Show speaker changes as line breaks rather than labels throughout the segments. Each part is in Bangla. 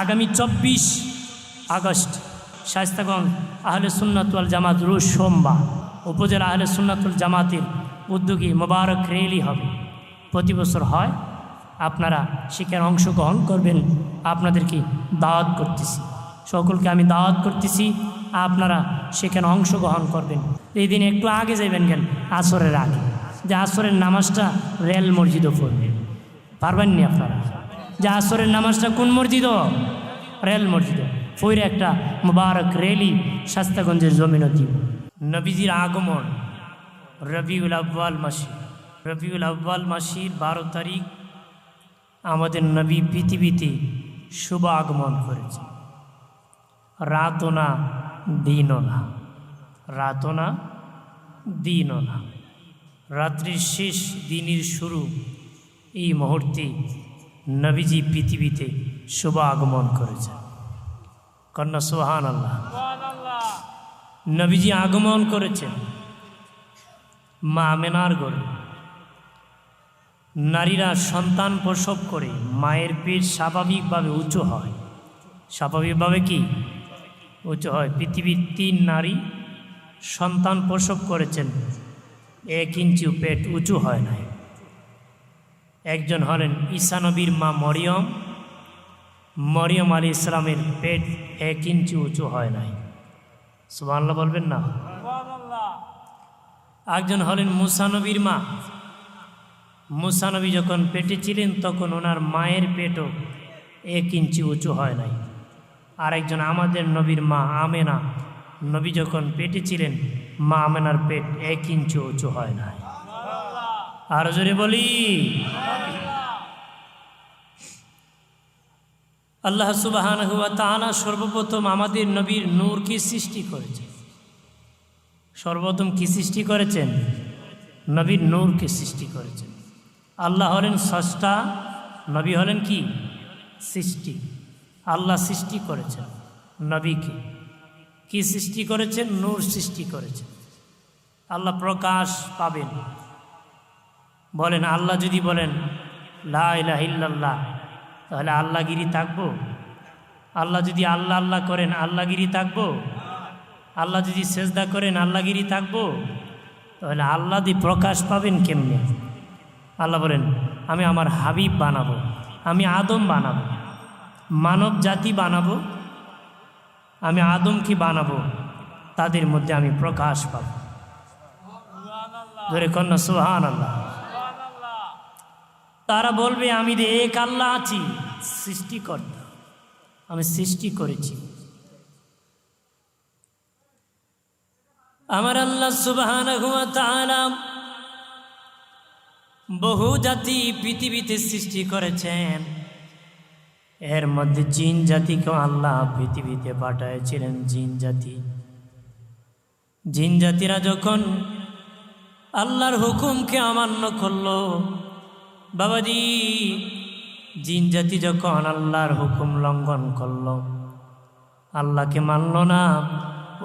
আগামী 24 আগস্ট শায়েস্তাগঞ্জ আহলে সুন্নাত ওয়াল জামাত রোজ সোমবার উপজেলা আহলে সুন্নাত ওয়াল জামাতের উদ্যোগী মোবারক র্যালি হবে। প্রতি বছর হয়, আপনারা সেখানে অংশগ্রহণ করবেন। আপনাদেরকে দাওয়াত করতেছি, সকলকে আমি দাওয়াত করতেছি, আপনারা সেখানে অংশগ্রহণ করবেন। এই দিন একটু আগে যাবেন কেন, আসরের আগে, যে আসরের নামাজটা রেল মসজিদও পড়বেন। পারবেন নি আপনারা? যে আসরের নামাজটা কোন মসজিদ? রেল মসজিদ। ফইরে একটা মুবারক র্যালি শায়েস্তাগঞ্জের জমিনে দিব। নবীজির আগমন রবিউল আউয়াল মাসে, রবিউল আউয়াল মাসের 12 তারিখ আমাদের নবী পৃথিবীতে শুভ আগমন করেছে। রাতও না দিনও না, রাতও না দিনও না, রাত্রির শেষ দিনের শুরু এই মুহূর্তে নবীজি পৃথিবীতে শুভ আগমন করেছে। কন্যা সুবহানাল্লাহ। নবীজি আগমন করেছেন মা আমেনার ঘরে। নারীরা সন্তান প্রসব করে মায়ের পেট স্বাভাবিকভাবে উঁচু হয়। স্বাভাবিকভাবে কি উঁচু হয়? পৃথিবীর 3 নারী সন্তান প্রসব করেছেন, 1 ইঞ্চিও পেট উঁচু হয় নাই। একজন হলেন ঈসা নবীর মা মরিয়ম। মরিয়ম আলাইহিস সালামের পেট 1 ইঞ্চি উঁচু হয় নাই। সুবহানাল্লাহ বলবেন না? একজন হলেন মুসা নবীর মা। মুসা নবী যখন পেটে ছিলেন তখন ওনার মায়ের পেটও 1 ইঞ্চি উঁচু হয় নাই। আরেকজন আমাদের নবীর মা আমেনা, নবী যখন পেটে ছিলেন মা আমেনার পেট 1 ইঞ্চি উঁচু হয় নাই। আর জোরে বলি আল্লাহ সুবহানাহু ওয়া তাআলা সর্বপ্রথম আমাদের নবীর নূরকে সৃষ্টি করেছেন। সর্বপ্রথম কি সৃষ্টি করেছেন? নবীর নূরকে সৃষ্টি করেছেন। আল্লাহ হলেন স্রষ্টা, নবী হলেন কি? সৃষ্টি। আল্লাহ সৃষ্টি করেছেন নবীকে। কি সৃষ্টি করেছেন? নূর সৃষ্টি করেছেন। আল্লাহ প্রকাশ পাবেন। বলেন আল্লাহ যদি বলেন লা ইলাহা ইল্লাল্লাহ, তাহলে আল্লাহগিরি থাকবো? আল্লাহ যদি আল্লাহ আল্লাহ করেন আল্লাহগিরি থাকবো? আল্লাহ যদি সেজদা করেন আল্লাহগিরি থাকবো? তাহলে আল্লাহ দিয়ে প্রকাশ পাবেন কেমনে? আল্লাহ বলেন আমি আমার হাবিব বানাবো, আমি আদম বানাবো, মানব জাতি বানাবো, আমি আদমকে বানাবো, তাদের মধ্যে আমি প্রকাশ পাবো। ধরে কন্যা সুবহানাল্লাহ। তারা বলবে আমি যে এক আল্লাহ আছি, সৃষ্টিকর্তা, আমি সৃষ্টি করেছি। আমার আল্লাহ সুবহানাহু ওয়া তাআলা বহু জাতি পৃথিবীতে সৃষ্টি করেছেন। এর মধ্যে জিন জাতিকেও আল্লাহ পৃথিবীতে পাঠিয়েছিলেন। জিন জাতি, জিন জাতিরা যখন আল্লাহর হুকুমকে অমান্য করলো, বাবাজি জিন জাতি যখন আল্লাহর হুকুম লঙ্ঘন করলো, আল্লাহকে মানল না,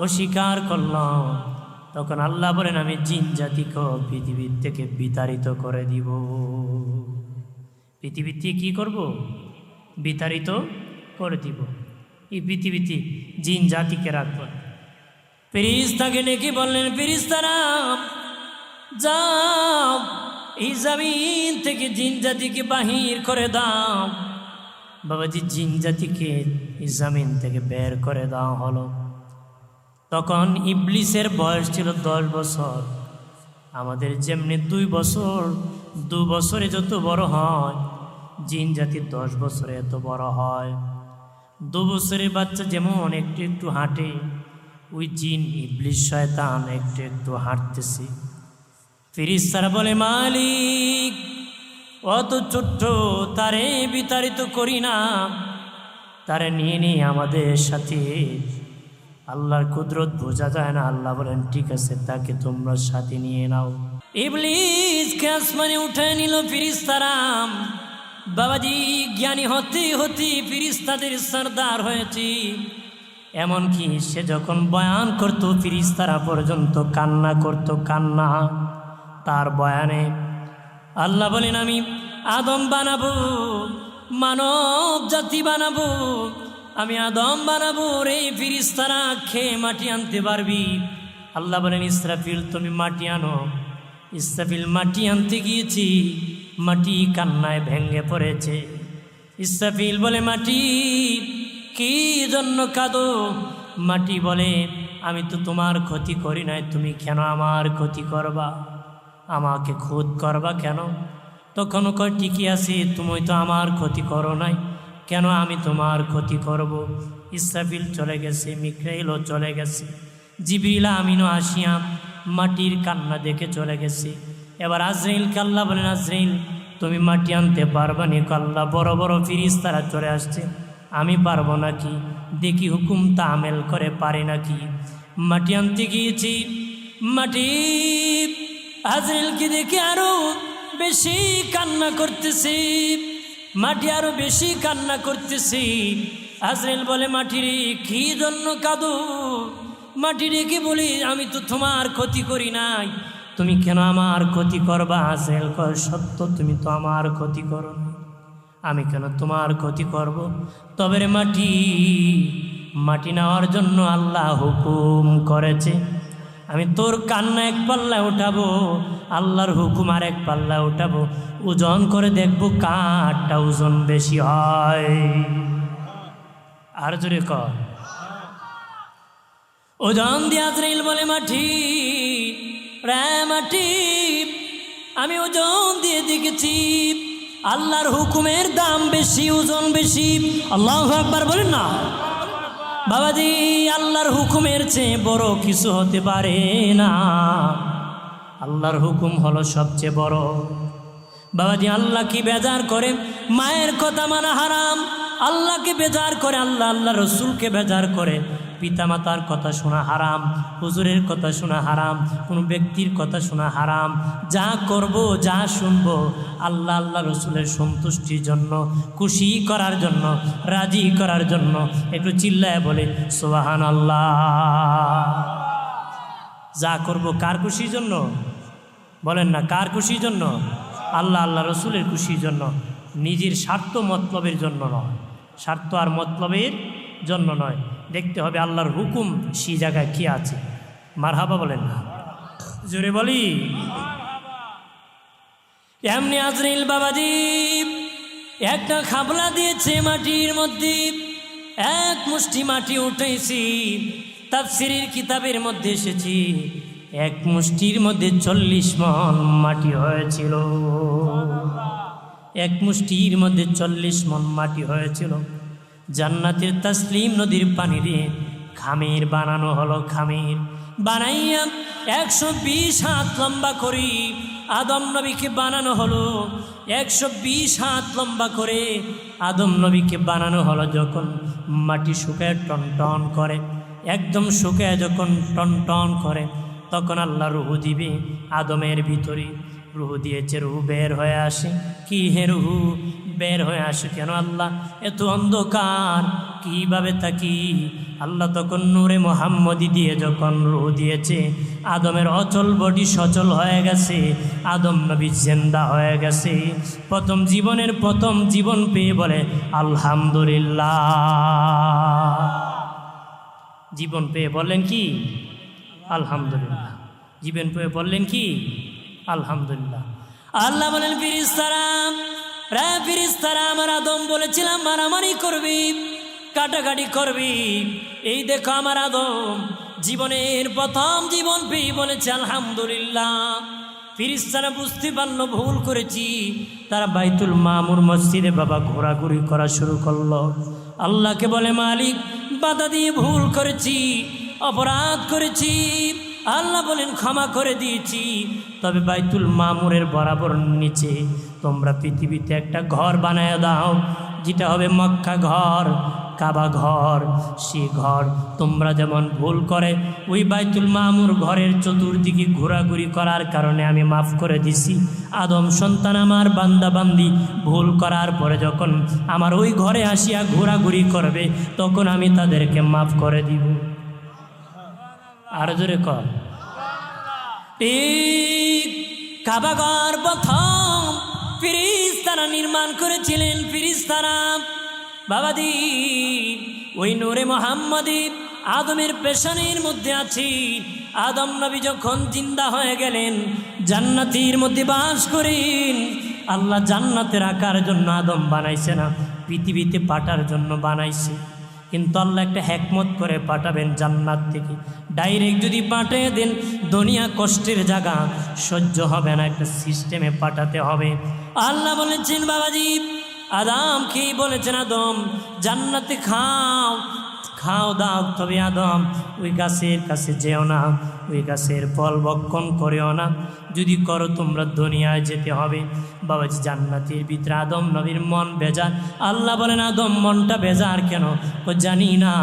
অস্বীকার করল, তখন আল্লাহ বলেন আমি জিন জাতিকে পৃথিবীর থেকে বিতাড়িত করে দিব। পৃথিবীতে কি করব? বিতাড়িত করে দিব। এই পৃথিবীতে জিন জাতিকে রাখব। ফেরেশতাকে ডেকে বললেন ফেরেশতারা যাও এই জমিন থেকে জিন জাতিকে বাহির করে দাও। বাবাজি জিন জাতিকে এই জমিন থেকে বের করে দেওয়া হলো। তখন ইবলিসের বয়স ছিল 10 বছর। আমাদের যেমনি 2 বছর, 2 বছরে যত বড় হয়, জিন জাতির 10 বছরে এত বড় হয়। 2 বছরের বাচ্চা যেমন একটু একটু হাঁটে, ওই জিন ইবলিস শয়তান একটু একটু হাঁটতেছে। ফেরেশতারা বলে মালিক অত ছোট্ট, তারে বিতাড়িত করি না, তারে নিয়ে নিয়ে আমাদের সাথে। আল্লাহর কুদরত বোঝা যায় না। আল্লাহ বলেন ঠিক আছে, তাকে তোমরা সাথে নিয়ে নাও। ইবলিসকে আসমানে উঠায় নিল ফেরেশতারা। বাবাজি জ্ঞানী হতে হতে ফেরেশতাদের সরদার হয়েছে। এমনকি সে যখন বয়ান করতো ফেরেশতারা পর্যন্ত কান্না করতো। কান্না তার বয়ানে। আল্লাহ বলেন আমি আদম বানাবো, মানব জাতি বানাবো, আমি আদম বানাবো, রে ফিরিস্তারা খেয়ে মাটি আনতে পারবি? আল্লাহ বলেন, ইসরাফিল তুমি মাটি আনো। ইসরাফিল মাটি আনতে গিয়েছি, মাটি কান্নায় ভেঙে পড়েছে। ইসরাফিল বলে, মাটি কি জন্য কাঁদো? মাটি বলে, আমি তো তোমার ক্ষতি করি নাই, তুমি কেন আমার ক্ষতি করবা? আমাকে খুদ করবা কেন? তখন কয়, ঠিকই আছে, তুমি তো আমার ক্ষতি করো নাই, কেন আমি তোমার ক্ষতি করব? ইসরাফিল চলে গেছে, মিকাইলও চলে গেছে, জিবরিল আমিনও আসিয়া মাটির কান্না দেখে চলে গেছে। এবার আজরাইলকে আল্লাহ বলেন, আজরাইল তুমি মাটি আনতে পারবা নি? আল্লাহ, বড় বড় ফিরিস্তারা চলে আসছে, আমি পারবো নাকি? দেখি হুকুম তামেল করে পারে নাকি। মাটি আনতে গিয়েছি, মাটি আজরাইলকে দেখে আরো বেশি কান্না করতেছি, মাটি আরো বেশি কান্না করতেছি। আজরাইল বলে, মাটি রে কি জন্য কাঁদো? মাটি রেখে বলি, আমি তো তোমার ক্ষতি করি নাই, তুমি কেন আমার ক্ষতি করবা? আজরাইল কয়, সত্য, তুমি তো আমার ক্ষতি করো না, আমি কেন তোমার ক্ষতি করব? তবে রে মাটি, মাটি নেওয়ার জন্য আল্লাহ হুকুম করেছে, আমি তোর কান্না এক পাল্লায় উঠাবো, আল্লাহর হুকুম আর এক পাল্লায় উঠাবো, ওজন করে দেখবো কারটা ওজন বেশি হয়। আর জোরে কর। ওজন দিয়ে আজরাইল বলে, মাটি রে মাটি, আমি ওজন দিয়ে দেখেছি আল্লাহর হুকুমের দাম বেশি, ওজন বেশি। আল্লাহু আকবার বলেন না বাবাজি, আল্লাহর হুকুমের চেয়ে বড় কিছু হতে পারে না। আল্লাহর হুকুম হলো সবচেয়ে বড়। বাবাজি, আল্লাহ কি বেজার করে? মায়ের কথা মানা হারাম। আল্লাহকে বেজার করে, আল্লাহ রসুলকে বেজার করে, পিতামাতার কথা শোনা হারাম, হুজুরের কথা শোনা হারাম, কোনো ব্যক্তির কথা শোনা হারাম। যা করব, যা শুনব, আল্লাহ রসুলের সন্তুষ্টির জন্য, খুশি করার জন্য, রাজি করার জন্য। একটু চিল্লায় বলে সুবহানাল্লাহ। যা করব কার খুশির জন্য? বলেন না, কার খুশির জন্য? আল্লাহ রসুলের খুশির জন্য, নিজের স্বার্থ মতলবের জন্য নয়, স্বার্থ আর মতলবের জন্য নয়। দেখতে হবে আল্লাহর হুকুম সেই জায়গায় কি আছে। মারহাবা বলেন না, জোরে বলি। এমনি আজরাইল বাবাজি একটা খাবলা দিয়েছে, মাটির মধ্যে এক মুষ্টি মাটি উঠেছি। তাফসীরের কিতাবের মধ্যে এসেছি, এক মুষ্টির মধ্যে 40 মণ মাটি হয়েছিল। এক মুষ্টির মধ্যে 40 মণ মাটি হয়েছিল। জান্নাতের তাসলিম নদীর পানি দিয়ে খামির বানানো হলো। খামির বানাইয়া 120 হাত লম্বা করি আদম নবীকে বানানো হলো। 120 হাত লম্বা করে আদম নবীকে বানানো হলো। যখন মাটি শুকায় টনটন করে, একদম শুকায় যখন টনটন করে, তখন আল্লাহ রুহু দিবে আদমের ভিতরে। রুহু দিয়েছে, রুহু বের হয়ে আসে। কি হে রুহু বের হয়ে আসে কেন? আল্লাহ এত অন্ধকার, কিভাবে থাকি? আল্লাহ তখন নূরে মুহাম্মদি দিয়ে যখন রুহু দিয়েছে, আদমের অচল বডি সচল হয়ে গেছে, আদম নবী জিন্দা হয়ে গেছে। প্রথম জীবনের প্রথম জীবন পেয়ে বলে আলহামদুলিল্লাহ। জীবন পেয়ে বললেন কি? আলহামদুলিল্লাহ। জীবন পেয়ে বললেন কি? আলহামদুলিল্লাহ। আল্লাহ বলেন, ফিরিস্তারা, রে ফিরিস্তারা, আমার আদম বলেছিলাম মারামারি করবি, কাটাকাটি করবি, এই দেখো আমার আদম জীবনের প্রথম জীবন পেয়ে বলেছে আলহামদুলিল্লাহ। ফিরিস্তারা বুঝতে পারলো ভুল করেছি, তারা বাইতুল মামুর মসজিদে বাবা ঘোরাঘুরি করা শুরু করলো। আল্লাহকে বলে, মালিক বাধা দিয়ে ভুল করেছি, অপরাধ করেছি। আল্লাহ বলেন, ক্ষমা করে দিয়েছি, তবে বাইতুল মামুরের বরাবর নিচে তোমরা পৃথিবীতে একটা ঘর বানায় দাও, যেটা হবে মক্কা ঘর, কাবা ঘর। সেই ঘর তোমরা যেমন ভুল করে ওই বাইতুল মামুর ঘরের চতুর্দিকে ঘোরাঘুরি করার কারণে আমি মাফ করে দিছি। আদম সন্তান আমার বান্দা বান্দি ভুল করার পরে যখন আমার ওই ঘরে আসিয়া ঘোরাঘুরি করবে, তখন আমি তাদেরকে মাফ করে দিব। আর জোরে কর। ঠিক কাবা ঘর প্রথম ফিরিস্তারা ফিরিস্তারা নির্মাণ করেছিলেন। ফিরিস্তারা বাবাজি ওই নূরে মুহাম্মাদি আদমের পেশানির মধ্যে আছে। আদম নবী যখন জিন্দা হয়ে গেলেন, জান্নাতের মধ্যে বাস করেন। আল্লাহ জান্নাতে রাখার জন্য আদম বানাইছে না, পৃথিবীতে পাঠার জন্য বানাইছে। কিন্তু আল্লাহ একটা হিকমত করে পাঠাবেন জান্নাত থেকে। ডাইরেক্ট যদি পাঠিয়ে দেন, দুনিয়া কষ্টের জায়গা, সহ্য হবে না, একটা সিস্টেমে পাঠাতে হবে। আল্লাহ বলেছেন বাবাজি আদমকে বলেছেন, আদম জান্নাতে খাও, খাও দাও, তবে আদম ওই গাছের কাছে যেও না, ওই গাছের ফল ভক্ষণ করেও না, যদি করো তোমরা দুনিয়ায় যেতে হবে। বাবাজি জান্নাতের ভিতরে আদম নবীর মন বেজার। আল্লাহ বলেন আদম মনটা বেজার কেন? ও জানি না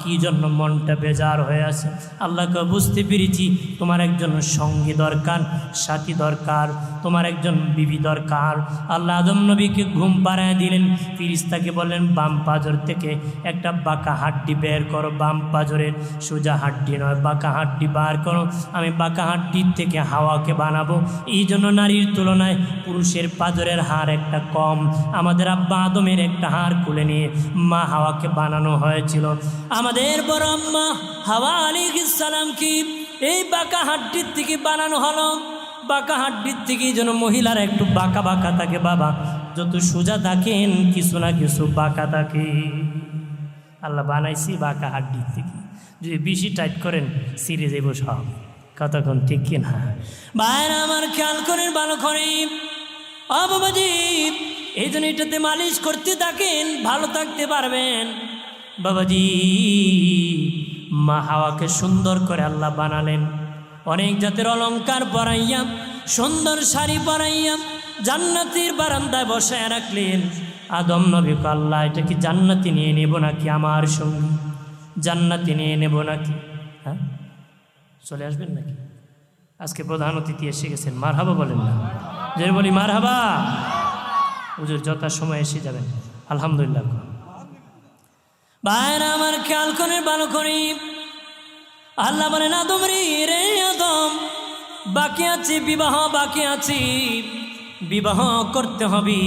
কি জন্য মনটা বেজার হয়ে আছে। আল্লাহকে বুঝতে পেরেছি, তোমার একজন সঙ্গী দরকার, সাথী দরকার, তোমার একজন বিবি দরকার। আল্লাহ আদম নবীকে ঘুম পাড়ায় দিলেন। ফিরিস্তাকে বললেন বাম পাজর থেকে একটা বাঁকা হাড্ডি বের করো, বাম পাজরের সোজা হাড্ডি নয়, বাঁকা হাড্ডি বার করো। আমি বাঁকা হাড্ডির থেকে হাওয়াকে বানাবো। এই জন্য নারীর তুলনায় পুরুষের পাজরের হাড় একটা কম। আমাদের আব্বা আদমের একটা হাড় খুলে নিয়ে মা হাওয়াকে বানানো হয়েছিল। আমাদের বড় আম্মা হাওয়া আলাইহিস সালাম কি এই বাঁকা হাড্ডির থেকে বানানো হলো। বাঁকা হাড্ডির থেকে যেন মহিলারা একটু বাঁকা বাঁকা থাকে। বাবা যত সোজা থাকেন কিছু না কিছু বাঁকা থাকে। আল্লাহ বানাইছি বাঁকা হাড্ডির থেকে, যদি বেশি টাইট করেন সিরে যাইব সব। কতক্ষণ ঠিক কিনা বাইরে আমার খেয়াল করেন ভালো করে। বাবাজি এই জন্য এটাতে মালিশ করতে থাকেন, ভালো থাকতে পারবেন। বাবাজি মা হাওয়াকে সুন্দর করে আল্লাহ বানালেন, অনেক জাতের অলংকার পরাইয়া, সুন্দর শাড়ি পরাইয়া জান্নাতের বারান্দায় বসায় রাখলেন। আদম নবীকে আল্লাহ এটা কি জান্নাতে নিয়ে নেব নাকি আমার সঙ্গী? জান্নাতে নিয়ে নেব নাকি? হ্যাঁ চলে আসবেন নাকি? আজকে প্রধান অতিথি এসে গেছেন, মারহাবা বলেন না? যে বলি মারহাবা। হুজুর যথা সময় এসে যাবেন। আলহামদুলিল্লাহ। ভাইরা আমার খেয়াল করে ভালো করি। আল্লাহ বলেন আদম রে আদম, বাকি আছে বিবাহ, বাকি আছে বিবাহ করতে হবে,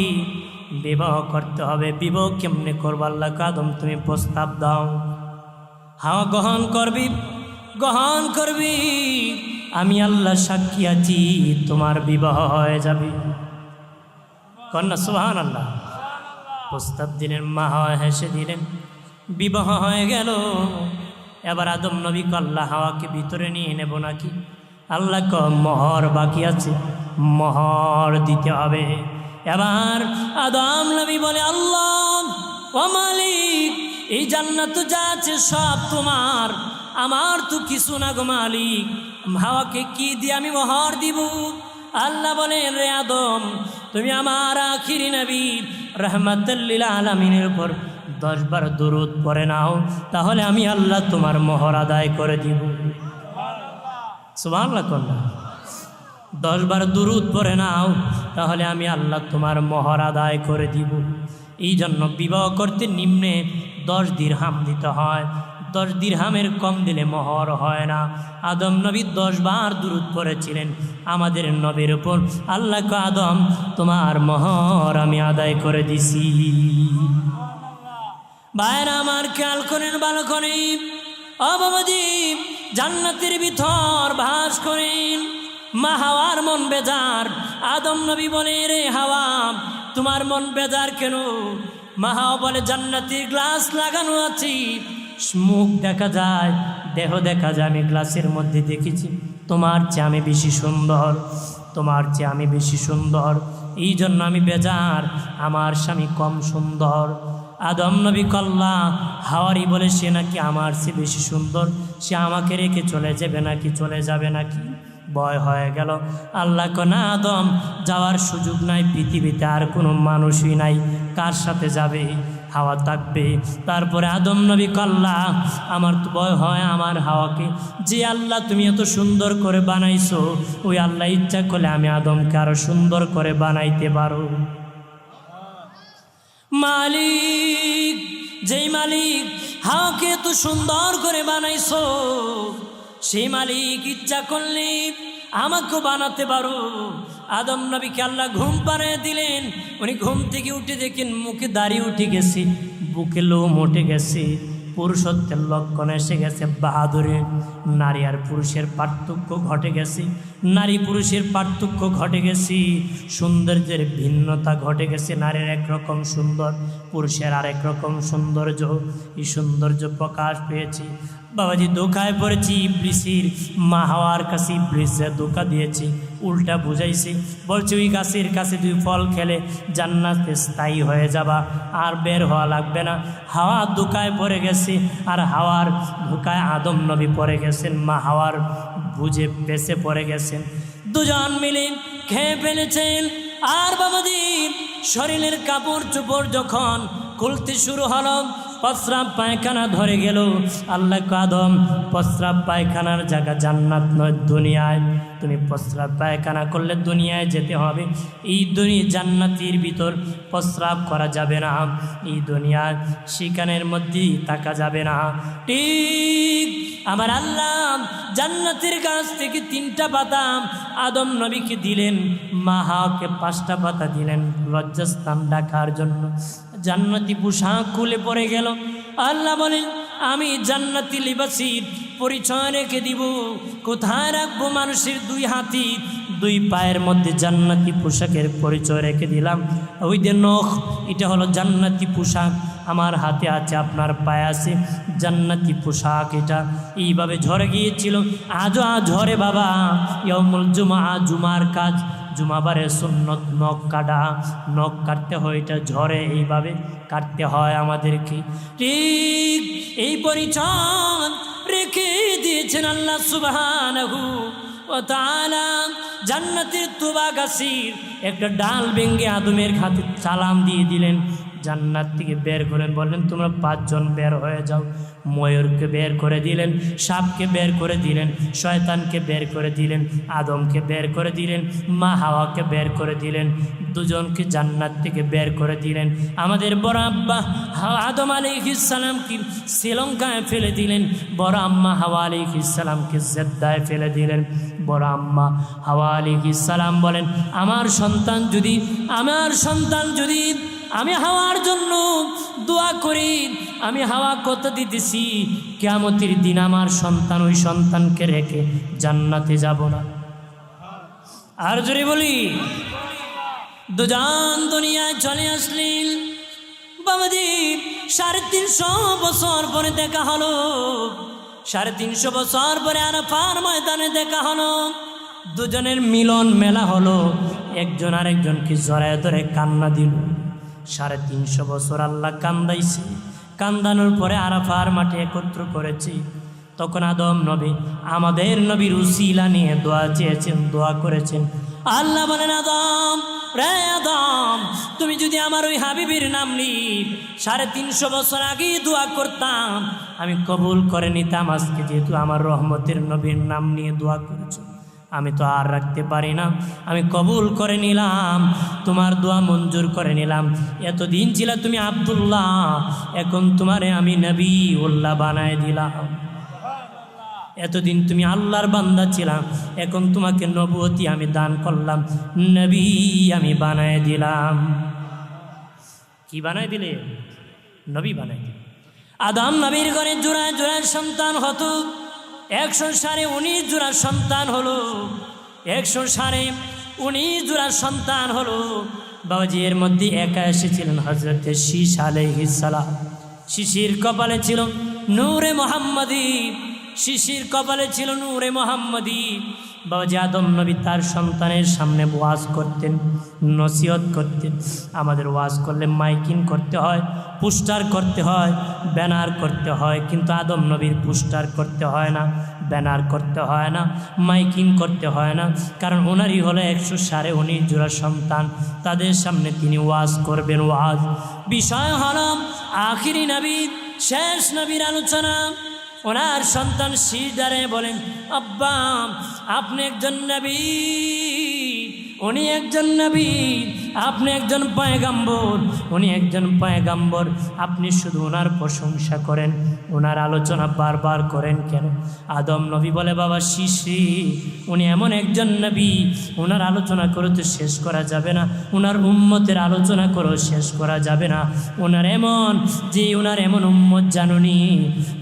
বিবাহ করতে হবে। বিবাহ কেমনে করবো? আল্লাহ আদম তুমি প্রস্তাব দাও। হাওয়া গ্রহণ করবি, গ্রহণ করবি, আমি আল্লাহ সাক্ষী আছি, তোমার বিবাহ হয়ে যাবে। কন্যা সুবহানাল্লাহ। প্রস্তাব দিলেন, মা হাওয়া হেসে দিলেন, বিবাহ হয়ে গেল। এবার আদম নবী আল্লাহ হাওয়াকে ভিতরে নিয়ে নেব নাকি? আল্লাহ মোহর বাকি আছে, মোহর দিতে হবে। এবার আদম নবী বলে আল্লাহ ও মালিক, এই জান্নাত যা আছে সব তোমার, আমার তো কিছু না গো মালিক, হাওয়াকে কি দিয়ে আমি মোহর দিব? আল্লাহ বলেন রে আদম, তুমি আমার আখিরি নবী রাহমাতুল লিল আলামিনের উপর 10 বার দরুদ পড়ে নাও, তাহলে আমি আল্লাহ তোমার মোহর আদায় করে দিব। সুবহানাল্লাহ। কন্যা 10 বার দরুদ পড়ে নাও, তাহলে আমি আল্লাহ তোমার মোহর আদায় করে দিব। এই জন্য বিবাহ করতে নিম্নে 10 দিরহাম দিতে হয়। 10 দিরহামের কম দিলে মোহর হয় না। আদম নবী 10 বার দুরূদ পড়েছিলেন আমাদের নবীর উপর। আল্লাহ কো আদম তোমার মোহর আমি আদায় করে দিছি। ভাইরা আমার খেয়াল করেন ভালো করে। ও বাবাজি জান্নাতের ভিতর বাস করেন। মা হাওয়ার মন বেজার। আদম নবী বলে রে হাওয়া তোমার মন বেজার কেন? মা হাওয়া বলে জান্নাতের গ্লাস লাগানো আছে, মুখ দেখা যায়, দেহ দেখা যায়, আমি গ্লাসের মধ্যে দেখেছি তোমার চেয়ে আমি বেশি সুন্দর, তোমার চেয়ে আমি বেশি সুন্দর, এই জন্য আমি বেজার, আমার স্বামী কম সুন্দর। আদম নবী কল্লা হাওয়ারি বলে সে নাকি আমার চেয়ে বেশি সুন্দর, সে আমাকে রেখে চলে যাবে নাকি, চলে যাবে নাকি? ভয় হয়ে গেল। আল্লাহ না আদম যাওয়ার সুযোগ নাই, পৃথিবীতে আর কোনো মানুষই নাই, কার সাথে যাবে? হাওয়া থাকবে। তারপরে আদম নবী কল্লা আমার তো ভয় হয় আমার হাওয়াকে, যে আল্লাহ তুমি এত সুন্দর করে বানাইছো, ওই আল্লাহ ইচ্ছা করলে আমি আদমকে আরো সুন্দর করে বানাইতে পারো। মালিক, যেই মালিক হাওয়াকে এত সুন্দর করে বানাইছো, সেই মালিক ইচ্ছা করলে আমাকে বানাতে পারো। আদম নবীকে আল্লাহ ঘুম পাড়িয়ে দিলেন। উনি ঘুম থেকে উঠে দেখেন মুখে দাড়ি উঠে গেছে, বুকে লোম উঠে গেছে, পুরুষত্বের লক্ষণ এসে গেছে, বাহাদুরে। নারী আর পুরুষের পার্থক্য ঘটে গেছে, নারী পুরুষের পার্থক্য ঘটে গেছে, সৌন্দর্যের ভিন্নতা ঘটে গেছে। নারীর একরকম সুন্দর, পুরুষের আরেক রকম সৌন্দর্য। এই সৌন্দর্য প্রকাশ পেয়েছে। বাবাজি ধোকায় পড়েছি, ইবলিসের মা হাওয়ার কাছে ইবলিসে ধোকা দিয়েছে, উল্টা বুঝাইছে। বলছে ওই গাছের কাছে তুই ফল খেলে জান্নাতে স্থায়ী হয়ে যাবা, আর বের হওয়া লাগবে না। হাওয়া ধোকায় পড়ে গেছে, আর হাওয়ার ধোকায় আদম নবী পড়ে গেছেন, মা হাওয়ার বুঝে বেঁচে পড়ে গেছেন। দুজন মিলে খেয়ে ফেলেছেন। আর বাবাজি শরীরের কাপড় চোপড় যখন খুলতে শুরু হলো, প্রস্রাব পায়খানা ধরে গেল। আল্লাহ আদম, প্রস্রাব পায়খানার জায়গা জান্নাত নয় দুনিয়ায়। তুমি প্রস্রাব পায়খানা করলে দুনিয়ায় যেতে হবে। এই দুনিয়া জান্নাতের ভিতর প্রস্রাব করা যাবে না, এই দুনিয়ার শিকানের মধ্যেই থাকা যাবে না। ঠিক আমার আল্লাহ জান্নাতের গাছ থেকে 3টা পাতা আদম নবীকে দিলেন, মা হাওয়াকে 5টা পাতা দিলেন লজ্জাস্থান ঢাকার জন্য। জান্নাতি পোশাক খুলে পড়ে গেল। আল্লাহ বলেন আমি জান্নাতি লিবাসীর পরিচয় রেখে দিব। কোথায় রাখবো? মানুষের 2 হাতি 2 পায়ের মধ্যে জান্নাতি পোশাকের পরিচয় রেখে দিলাম। ওই যে নখ, এটা হলো জান্নাতি পোশাক। আমার হাতে আছে, আপনার পায়ে আছে, জান্নাতি পোশাক। এটা এইভাবে ঝরে গিয়েছিল, আজও ঝরে বাবা। ইয়াউমুল জুমা, জুমার কাজ, জুমাবারে সুন্নত নখ কাটা, নখ কাটতে হয়, এটা ঝরে এইভাবে কাটতে হয় আমাদেরকে। ঠিক এই পরিচয় রেখে দিয়েছেন আল্লাহ সুবহানাহু ওয়া তাআলা। জান্নাতের তুবা গাছের একটা ডাল ভেঙে আদমের হাতে সালাম দিয়ে দিলেন, জান্নাত থেকে বের করেন, বললেন তোমরা 5 জন বের হয়ে যাও। ময়ূরকে বের করে দিলেন, সাপকে বের করে দিলেন, শয়তানকে বের করে দিলেন, আদমকে বের করে দিলেন, মা হাওয়াকে বের করে দিলেন। 2 জনকে জান্নাত থেকে বের করে দিলেন। আমাদের বড় আব্বা আদম আলাইহিস সালামকে শ্রীলঙ্কায় ফেলে দিলেন, বড় আম্মা হাওয়া আলাইহিস সালামকে জেদ্দায় ফেলে দিলেন। বড় আম্মা হাওয়া আলাইহিস সালাম বলেন আমার সন্তান যদি আমি হাওয়ার জন্য দোয়া করি, আমি হাওয়া কথা দিতেছি কিয়ামতের দিন আমার সন্তান, ওই সন্তানকে রেখে জান্নাতে যাব না। আর জোরে বলি, 2 জন দুনিয়ায় চলে আসলেন। বাবাজি 350 বছর পরে দেখা হলো, 350 বছর পরে আরাফার ময়দানে দেখা হলো। 2 জনের মিলন মেলা হলো। একজন আরেকজনকে জড়ায় ধরে কান্না দিল। 350 বছর আল্লাহ কান্দাইছে। কান্দানোর পরে আরাফার মাঠে একত্র করেছি। তখন আদম নবী আমাদের নবীর উসিলা নিয়ে দোয়া চেয়েছেন, দোয়া করেছেন। আল্লাহ বলেন আদম, রে আদম, তুমি যদি আমার ওই হাবিবের নাম নি 350 বছর আগেই দোয়া করতাম, আমি কবুল করে নিতাম। আজকে যেহেতু আমার রহমতের নবীর নাম নিয়ে দোয়া করেছো, আমি তো আর রাখতে পারি না, আমি কবুল করে নিলাম, তোমার দোয়া মঞ্জুর করে নিলাম। এতদিন ছিল তুমি আব্দুল্লাহ, এখন তোমারে আমি নবী উল্লাহ বানায় দিলাম। এতদিন তুমি আল্লাহর বান্দা ছিলাম, এখন তোমাকে নবুয়তি আমি দান করলাম, নবী আমি বানায় দিলাম। কি বানায় দিলে? নবী বানায় দিলে। আদম নবীর ঘরে জোড়ায় জোড়ায় সন্তান হতো। 119 জোড়া সন্তান হলো, 119 জোড়া সন্তান হলো। বাবাজি এর মধ্যে একা এসেছিলেন হযরত শীশ আলাইহিস সালাম। শিশির কপালে ছিল নূরে মুহাম্মাদি, শিশির কপালে ছিল নূরে মুহাম্মাদি। বাবাজি আদম নবী তার সন্তানের সামনে ওয়াজ করতেন, নসিহত করতেন। আমাদের ওয়াজ করলে মাইকিং করতে হয়, পোস্টার করতে হয়, ব্যানার করতে হয়, কিন্তু আদম নবীর পোস্টার করতে হয় না, ব্যানার করতে হয় না, মাইকিং করতে হয় না। কারণ ওনারই হলো 119 জোড়া সন্তান, তাদের সামনে তিনি ওয়াজ করবেন। ওয়াজ বিষয় হলো আখিরি নবী, শেষ নবীর আলোচনা। ওনার সন্তান সিজদারে বলেন আব্বা আপনি একজন নবী, উনি একজন নবী, আপনি একজন পয়গাম্বর। উনি একজন পয়গাম্বর, আপনি শুধু ওনার প্রশংসা করেন, ওনার আলোচনা বারবার করেন কেন? আদম নবী বলে, বাবা শিশি, উনি এমন একজন নবী, ওনার আলোচনা করে তো শেষ করা যাবে না, ওনার উম্মতের আলোচনা করেও শেষ করা যাবে না। ওনার এমন উম্মত জানুনি,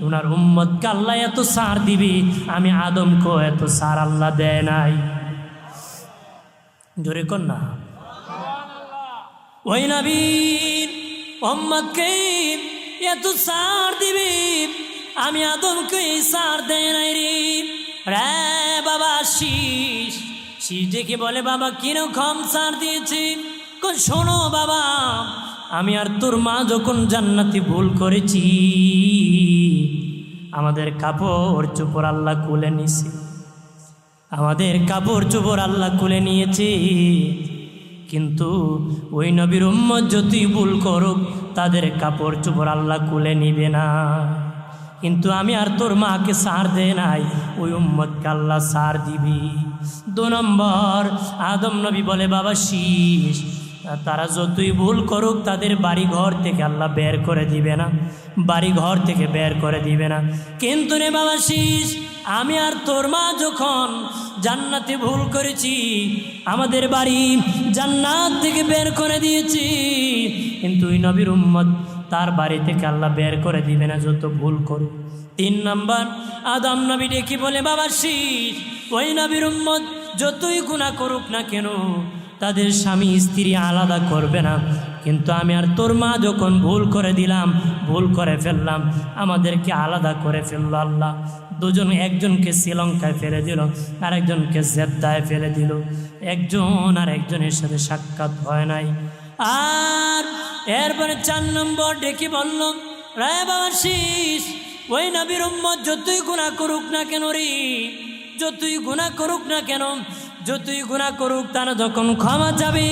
ওনার উম্মতকে আল্লাহ এত ছাড় দিবে, আমি আদমকেও এত ছাড় আল্লাহ দেয় নাই। জোরে কর না। ওই নবীর উম্মতকে এত ছাড় দিবে, আমি আদমকে ছাড় দেয় নাই রে বাবা। শীষ দেখে বলে, বাবা কিরকম ছাড় দিয়েছি? শোনো বাবা, আমি আর তোর মা যখন জান্নাতে ভুল করেছি, আমাদের কাপড় চোপড় আল্লাহ খুলে নিছে, আমাদের কাপড় চোপড় আল্লাহ খুলে নিয়েছে। কিন্তু ওই নবীর উম্মত যতই ভুল করুক, তাদের কাপড় চোপড় আল্লাহ খুলে নিবে না। কিন্তু আমি আর তোর মাকে ছাড় দে নাই, ওই উম্মতকে আল্লাহ ছাড় দিবি। 2 নম্বর, আদম নবী বলে, বাবা শীষ, তারা যতই ভুল করুক, তাদের বাড়ি ঘর থেকে আল্লাহ বের করে দিবে না, বাড়ি ঘর থেকে বের করে দিবে না। কিন্তু রে বাবা শীষ, আমি আর তোর মা যখন জান্নাতে ভুল করেছি, আমাদের বাড়ি জান্নাত থেকে বের করে দিয়েছি, কিন্তু ওই নবীর উম্মত তার বাড়ি থেকে আল্লাহ বের করে দিবে না যত ভুল করুক। 3 নম্বর, আদম নবী ডেকে বলে, বাবা শীষ, ওই নবীর উম্মত যতই গুনাহ করুক না কেন, তাদের স্বামী স্ত্রী আলাদা করবে না। কিন্তু আমি আর তোর মা যখন ভুল করে দিলাম, ভুল করে ফেললাম, আমাদেরকে আলাদা করে ফেললো আল্লাহ। দুজন, একজনকে শ্রীলঙ্কায় ফেলে দিল, আর একজনকে জেদ্দায় ফেলে দিল, একজন আর একজনের সাথে সাক্ষাৎ হয় নাই। আর এরপরে 4 নম্বর ডেকে বলল, রায় বাবা শীষ, ওই নবীর উম্মত যতই গুনাহ করুক না কেন রে, যতই গুনাহ করুক না কেন, যতই গুনাহ করুক, তারা যখন ক্ষমা চাবে,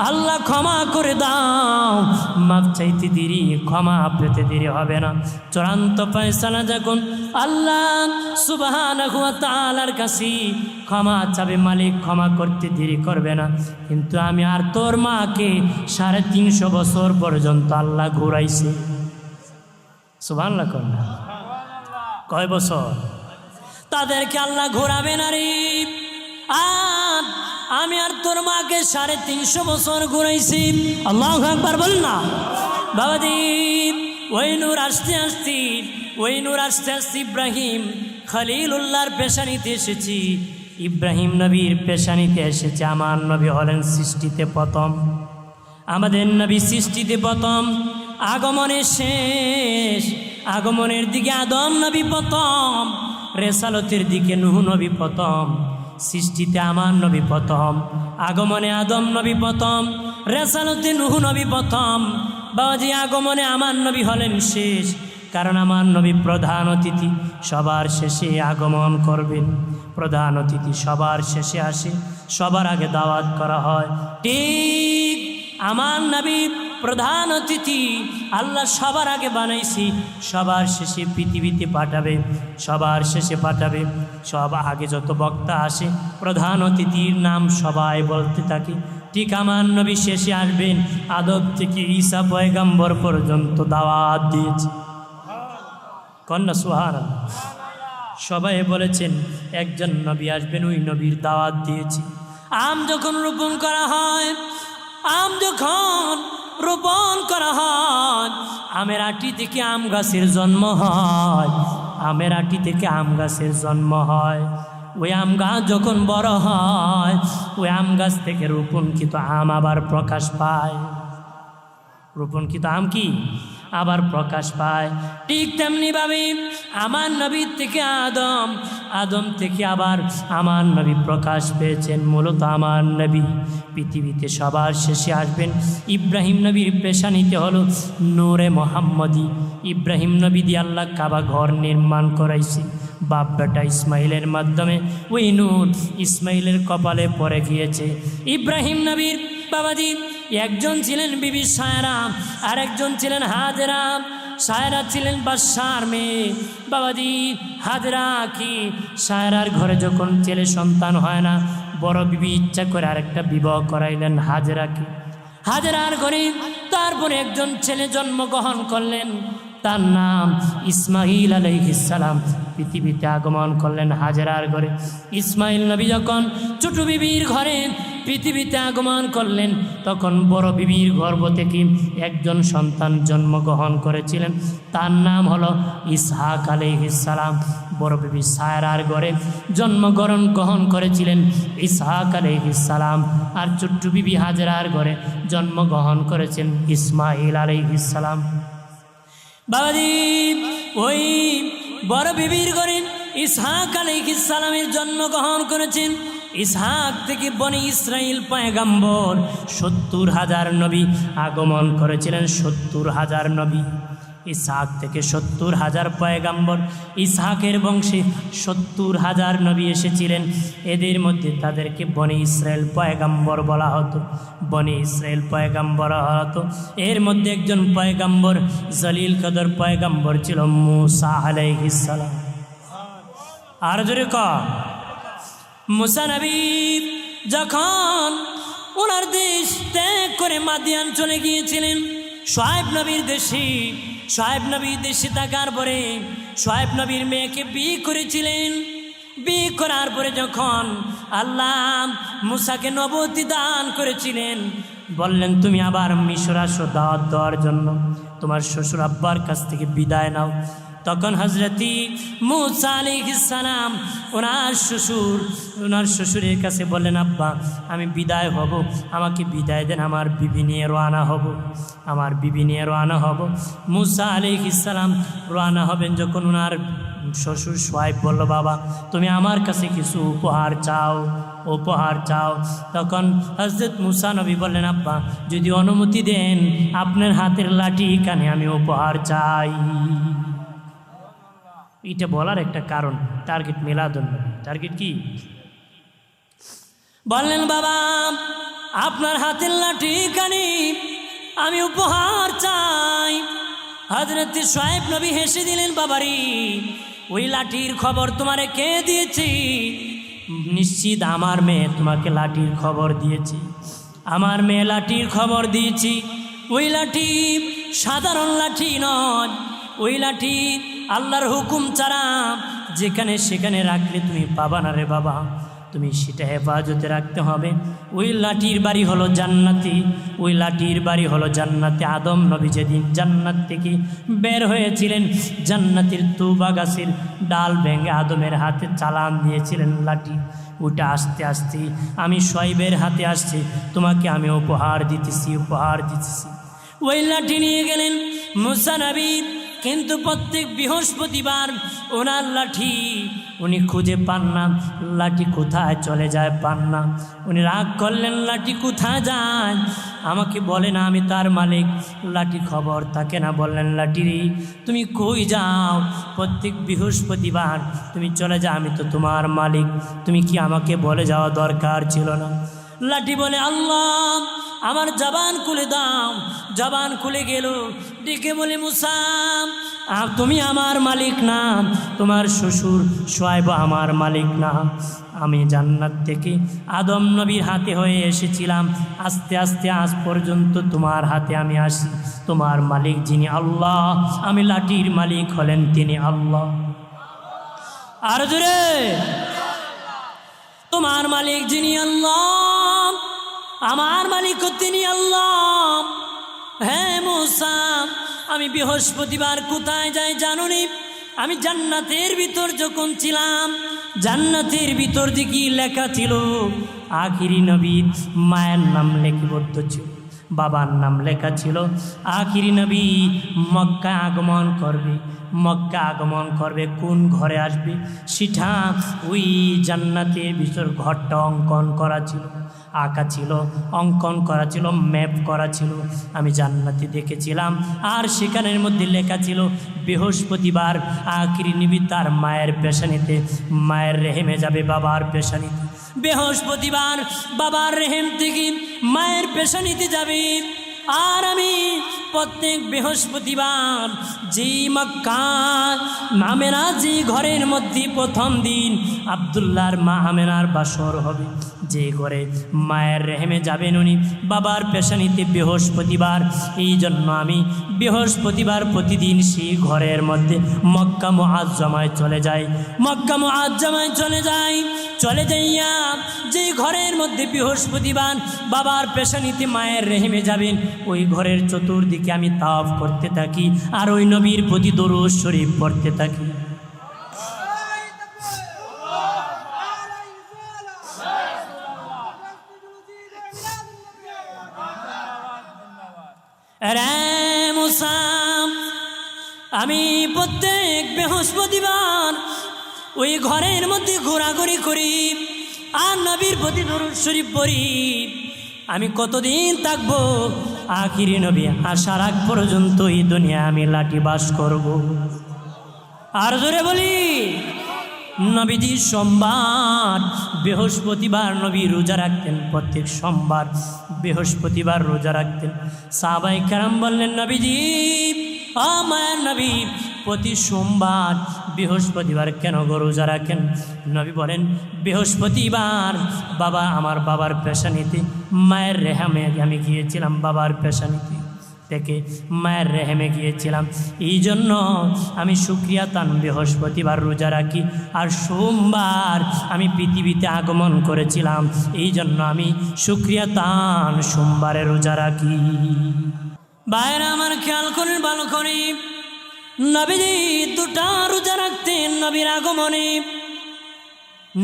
আল্লাহ ক্ষমা করে দাও, মাফ চাইতে দেরি, ক্ষমা পেতে দেরি হবে না। চূড়ান্ত ফয়সালা যখন আল্লাহ সুবহানাহু ওয়া তাআলার কাছে ক্ষমা চাবে, মালিক ক্ষমা করতে দেরি করবে না। কিন্তু আমি আর তোর মাকে 350 বছর পর্যন্ত আল্লাহ ঘুরাইছে। সুবহানাল্লাহ কর না। কয় বছর? তাদেরকে আল্লাহ ঘোরাবে না রে। আর আমি আর তোর মাকে 350 বছর ঘুরাইছি। আল্লাহু আকবার বল না বাবাজি। ওই নূর আসতে আসতে ইব্রাহিম খলিলুল্লাহর পেশানিতে এসেছি, ইব্রাহিম নবীর পেশানিতে এসেছে। আমার নবী হলেন সৃষ্টিতে প্রথম, আমাদের নবী সৃষ্টিতে প্রথম, আগমনের শেষ, আগমনের দিকে আদম নবী প্রথম, রেসালতের দিকে নূহ নবী প্রথম, সৃষ্টিতে আমার নবী প্রথম, আগমনে আদম নবী প্রথম, রেসালতে নূহ নবী প্রথম। বাবাজি আগমনে আমার নবী হলেন শেষ, কারণ আমার নবী প্রধান অতিথি, সবার শেষে আগমন করবেন। প্রধান অতিথি সবার শেষে আসে, সবার আগে দাওয়াত করা হয়। ঠিক আমার নবী প্রধান অতিথি, আল্লাহ সবার আগে বানাইছি, সবার শেষে পৃথিবীতে পাঠাবে, সবার শেষে পাঠাবে। সব আগে যত বক্তা আসে, প্রধান অতিথির নাম সবাই বলতে থাকে। ঠিক আমার নবী শেষে আসবেন, আদম থেকে ঈসা পয়গম্বর পর্যন্ত দাওয়াত দিয়েছে। কন্যা সুবহানাল্লাহ। সবাই বলেছেন একজন নবী আসবেন, ওই নবীর দাওয়াত দিয়েছি। আম যখন রোপণ করা হয়, আম যখন রোপণ করা হয়, আমের আটি থেকে আম গাছের জন্ম হয়, আমের আটি থেকে আম গাছের জন্ম হয়। ওই আম গাছ যখন বড় হয়, ওই আম গাছ থেকে রোপণকৃত আম আবার প্রকাশ পায়। রোপণকৃত আম কি আবার প্রকাশ পায়। ঠিক তেমনিভাবে আমার নবী থেকে আদম, আদম থেকে আবার আমার নবী প্রকাশ পেয়েছেন। মূলত আমার নবী পৃথিবীতে সবার শেষে আসবেন। ইব্রাহিম নবীর পেশানিতে হলো নূরে মোহাম্মদী। ইব্রাহিম নবী দিয়ে আল্লাহ কাবা ঘর নির্মাণ করাইছে বাপ বেটা ইসমাইলের মাধ্যমে। ওই নূর ইসমাইলের কপালে পড়ে গিয়েছে। ইব্রাহিম নবীর বাবাজি একজন ছিলেন বিবি সায়রা, আর একজন ছিলেন হাজেরা। সায়রা ছিলেন বাদশার মেয়ে। বাবাজি হাজেরা কি সায়রার ঘরে যখন ছেলে সন্তান হয় না, বড় বিবি ইচ্ছা করে আরেকটা বিবাহ করাইলেন হাজেরাকে। হাজেরার ঘরে তারপরে একজন ছেলে জন্মগ্রহণ করলেন, তার নাম ইসমাইল আলাইহিস সালাম পৃথিবীতে আগমন করলেন হাজেরার ঘরে। ইসমাইল নবী যখন ছোট বিবির ঘরে পৃথিবীতে আগমন করলেন, তখন বড় বিবির গর্ভ থেকে একজন সন্তান জন্মগ্রহণ করেছিলেন, তার নাম হলো ইসহাক আলাইহিস সালাম। বড় বিবি সায়রার ঘরে জন্মগ্রহণ করেছিলেন ইসহাক আলাইহিস সালাম, আর ছোট্ট বিবি হাজেরার ঘরে জন্মগ্রহণ করেছেন ইসমাইল আলাইহিস সালাম। বাবাজি, ওই বড় বিবির ঘরে ইসহাক আলাইহিস সালামের জন্মগ্রহণ করেছেন। ইসহাক থেকে বনি ইসরাইল পয়গম্বর 70,000 নবী আগমন করেছিলেন, 70,000 নবী। ইসহাক থেকে 70,000 পয়গম্বর, ইসহাকের বংশে 70,000 নবী এসেছিলেন। এদের মধ্যে তাদেরকে বনি ইসরাইল পয়গম্বর বলা হতো, বনি ইসরাইল পয়গম্বর হতো। এর মধ্যে একজন পয়গম্বর জলিল কদর পয়গম্বর ছিল মুসা আলাইহিস সালাম। আর জোরে ক, মুসা নবী যখন ওনার দেশ ত্যাগ করে মাদিয়ান চলে গিয়েছিলেন শুআয়ব নবীর দেশে, শুআয়ব নবীর দেশে থাকার পরে শুআয়ব নবীর মেয়েকে বিয়ে করেছিলেন। বিয়ে করার পরে যখন আল্লাহ মুসাকে নবুয়ত দান করেছিলেন, বললেন তুমি আবার মিশর আসো দাওয়াত দেওয়ার জন্য, তোমার শ্বশুর আব্বার কাছ থেকে বিদায় নাও। তখন হজরতি মুসা আলাইহিস সালাম ওনার শ্বশুরের কাছে বললেন, আব্বা আমি বিদায় হব, আমাকে বিদায় দেন, আমার বিবি নিয়ে রওনা হব, আমার বিবি নিয়ে রওনা হব। মুসা আলাইহিস সালাম রওনা হবেন যখন ওনার শ্বশুর শুআয়ব বলল, বাবা তুমি আমার কাছে কিছু উপহার চাও, উপহার চাও। তখন হযরত মুসা নবী বললেন, আব্বা যদি অনুমতি দেন আপনার হাতের লাঠি কানে আমি উপহার চাই। এটা বলার একটা কারণ, টার্গেট মিলাদুন্নবী। টার্গেট কি? বললেন বাবা আপনার হাতের লাঠি কানে আমি উপহার চাই। হযরত শুআয়ব নবী হেসে দিলেন, বাবারি ওই লাঠির খবর তোমারে কে দিয়েছি? নিশ্চিত আমার মেয়ে তোমাকে লাঠির খবর দিয়েছি, আমার মেয়ে লাঠির খবর দিয়েছি। ওই লাঠি সাধারণ লাঠি নয়, ওই লাঠি আল্লাহর হুকুম ছাড়া যেখানে সেখানে রাখলে তুমি পাবা না রে বাবা, তুমি সেটা হেফাজতে রাখতে হবে। ওই লাঠির বাড়ি হলো জান্নাতি, ওই লাঠির বাড়ি হলো জান্নাতে। আদম নবী যেদিন জান্নাত থেকে বের হয়েছিলেন, জান্নাতের তুবা গাছের ডাল ভেঙে আদমের হাতে চালান দিয়েছিলেন লাঠি। ওটা আস্তে আস্তে আমি শুআয়বের হাতে আসছে, তোমাকে আমি উপহার দিতেছি, উপহার দিতেছি। ওই লাঠি নিয়ে গেলেন মুসা নবী, কিন্তু প্রত্যেক বৃহস্পতিবার ওনার লাঠি উনি খুঁজে পান না, লাঠি কোথায় চলে যায় পান না। উনি রাগ করলেন, লাঠি কোথায় যায় আমাকে বলে না, আমি তার মালিক, লাঠি খবর থাকে না। বললেন লাঠি রে তুমি কই যাও? প্রত্যেক বৃহস্পতিবার তুমি চলে যাও, আমি তো তোমার মালিক, তুমি কি আমাকে বলে যাওয়া দরকার ছিল না? লাঠি বলে আল্লাহ আমার জবান খুলে দাও। জবান খুলে গেল, ডেকে বলে মুসা তুমি আমার মালিক না, তোমার শ্বশুর শুআয়ব আমার মালিক না। আমি জান্নাত থেকে আদম নবীর হাতে হয়ে এসেছিলাম, আস্তে আস্তে আজ পর্যন্ত তোমার হাতে আমি আসি। তোমার মালিক যিনি আল্লাহ, আমি লাঠির মালিক হলেন তিনি আল্লাহ। আর জোরে, তোমার মালিক যিনি আল্লাহ, আমার মালিক তিনি আল্লাহ। হ্যাঁ মুসা, আমি বৃহস্পতিবার কোথায় যাই জানুনি? আমি জান্নাতের ভিতর যখন ছিলাম, জান্নাতের ভিতর দিকে লেখা ছিল আখিরি নবীর মায়ের নাম লিপিবদ্ধ ছিল, বাবার নাম লেখা ছিল আখিরি নবী মক্কা আগমন করবে। মক্কা আগমন করবে, কোন ঘরে আসবে সেটা ওই জান্নাতের ভিতর ঘরটা অঙ্কন করা ছিল, আঁকা ছিল, অঙ্কন করা ছিল, ম্যাপ করা ছিল। আমি জান্নাতে দেখেছিলাম, আর সেখানের মধ্যে লেখা ছিল বৃহস্পতিবার আখিরি নবী তার মায়ের পেশানিতে, মায়ের রেহেমে যাবে বাবার পেশানিতে। বৃহস্পতিবার বাবার রেহেম থেকে মায়ের পেশানিতে যাবে। আর আমি প্রত্যেক বৃহস্পতিবার যেই মক্কা আমেনা যে ঘরের মধ্যে প্রথম দিন আব্দুল্লাহর মা আমেনার বাসর হবে, যে ঘরে মায়ের রেহেমে যাবেন উনি বাবার পেশানিতে বৃহস্পতিবার। এই জন্য আমি বৃহস্পতিবার প্রতিদিন সেই ঘরের মধ্যে মক্কা মুআজ্জমায় চলে যাই, মক্কা মুআজ্জমায় চলে যাইয়া যেই ঘরের মধ্যে বৃহস্পতিবার বাবার পেশানিতে মায়ের রেহেমে যাবেন ওই ঘরের চতুর্দিকে আমি তাওয়াফ করতে থাকি আর ওই নবীর প্রতি দরুদ শরীফ পড়তে থাকি। আমি প্রত্যেক বৃহস্পতিবার ওই ঘরের মধ্যে ঘোরাঘুরি করি আর নবীর প্রতি দরুদ শরীফ পড়ি। আমি কতদিন থাকবো? আখিরি নবী আসার আগ পর্যন্ত এই দুনিয়া আমি লাঠি বাস করব। আর জোরে বলি, নবীজি সোমবার বৃহস্পতিবার নবী রোজা রাখতেন, প্রত্যেক সোমবার বৃহস্পতিবার রোজা রাখতেন। সাহাবায়ে কেরাম বললেন, নবীজি ও মায়ের নবী প্রতি সোমবার বৃহস্পতিবার কেন গো রোজা রাখেন? নবী বলেন, বৃহস্পতিবার বাবা আমার বাবার পেশানিতে মায়ের রেহেমে আমি গিয়েছিলাম, বাবার পেশানিতে থেকে মায়ের রেহেমে গিয়েছিলাম, এই জন্য আমি শুকরিয়া তান বৃহস্পতিবার রোজা রাখি। আর সোমবার আমি পৃথিবীতে আগমন করেছিলাম, এই জন্য আমি শুকরিয়া তান সোমবারে রোজা রাখি। বাইরে আমার খেয়াল করেন ভালো করে, নবীজি দুটা রোজা রাখতেন নবীর আগমনে,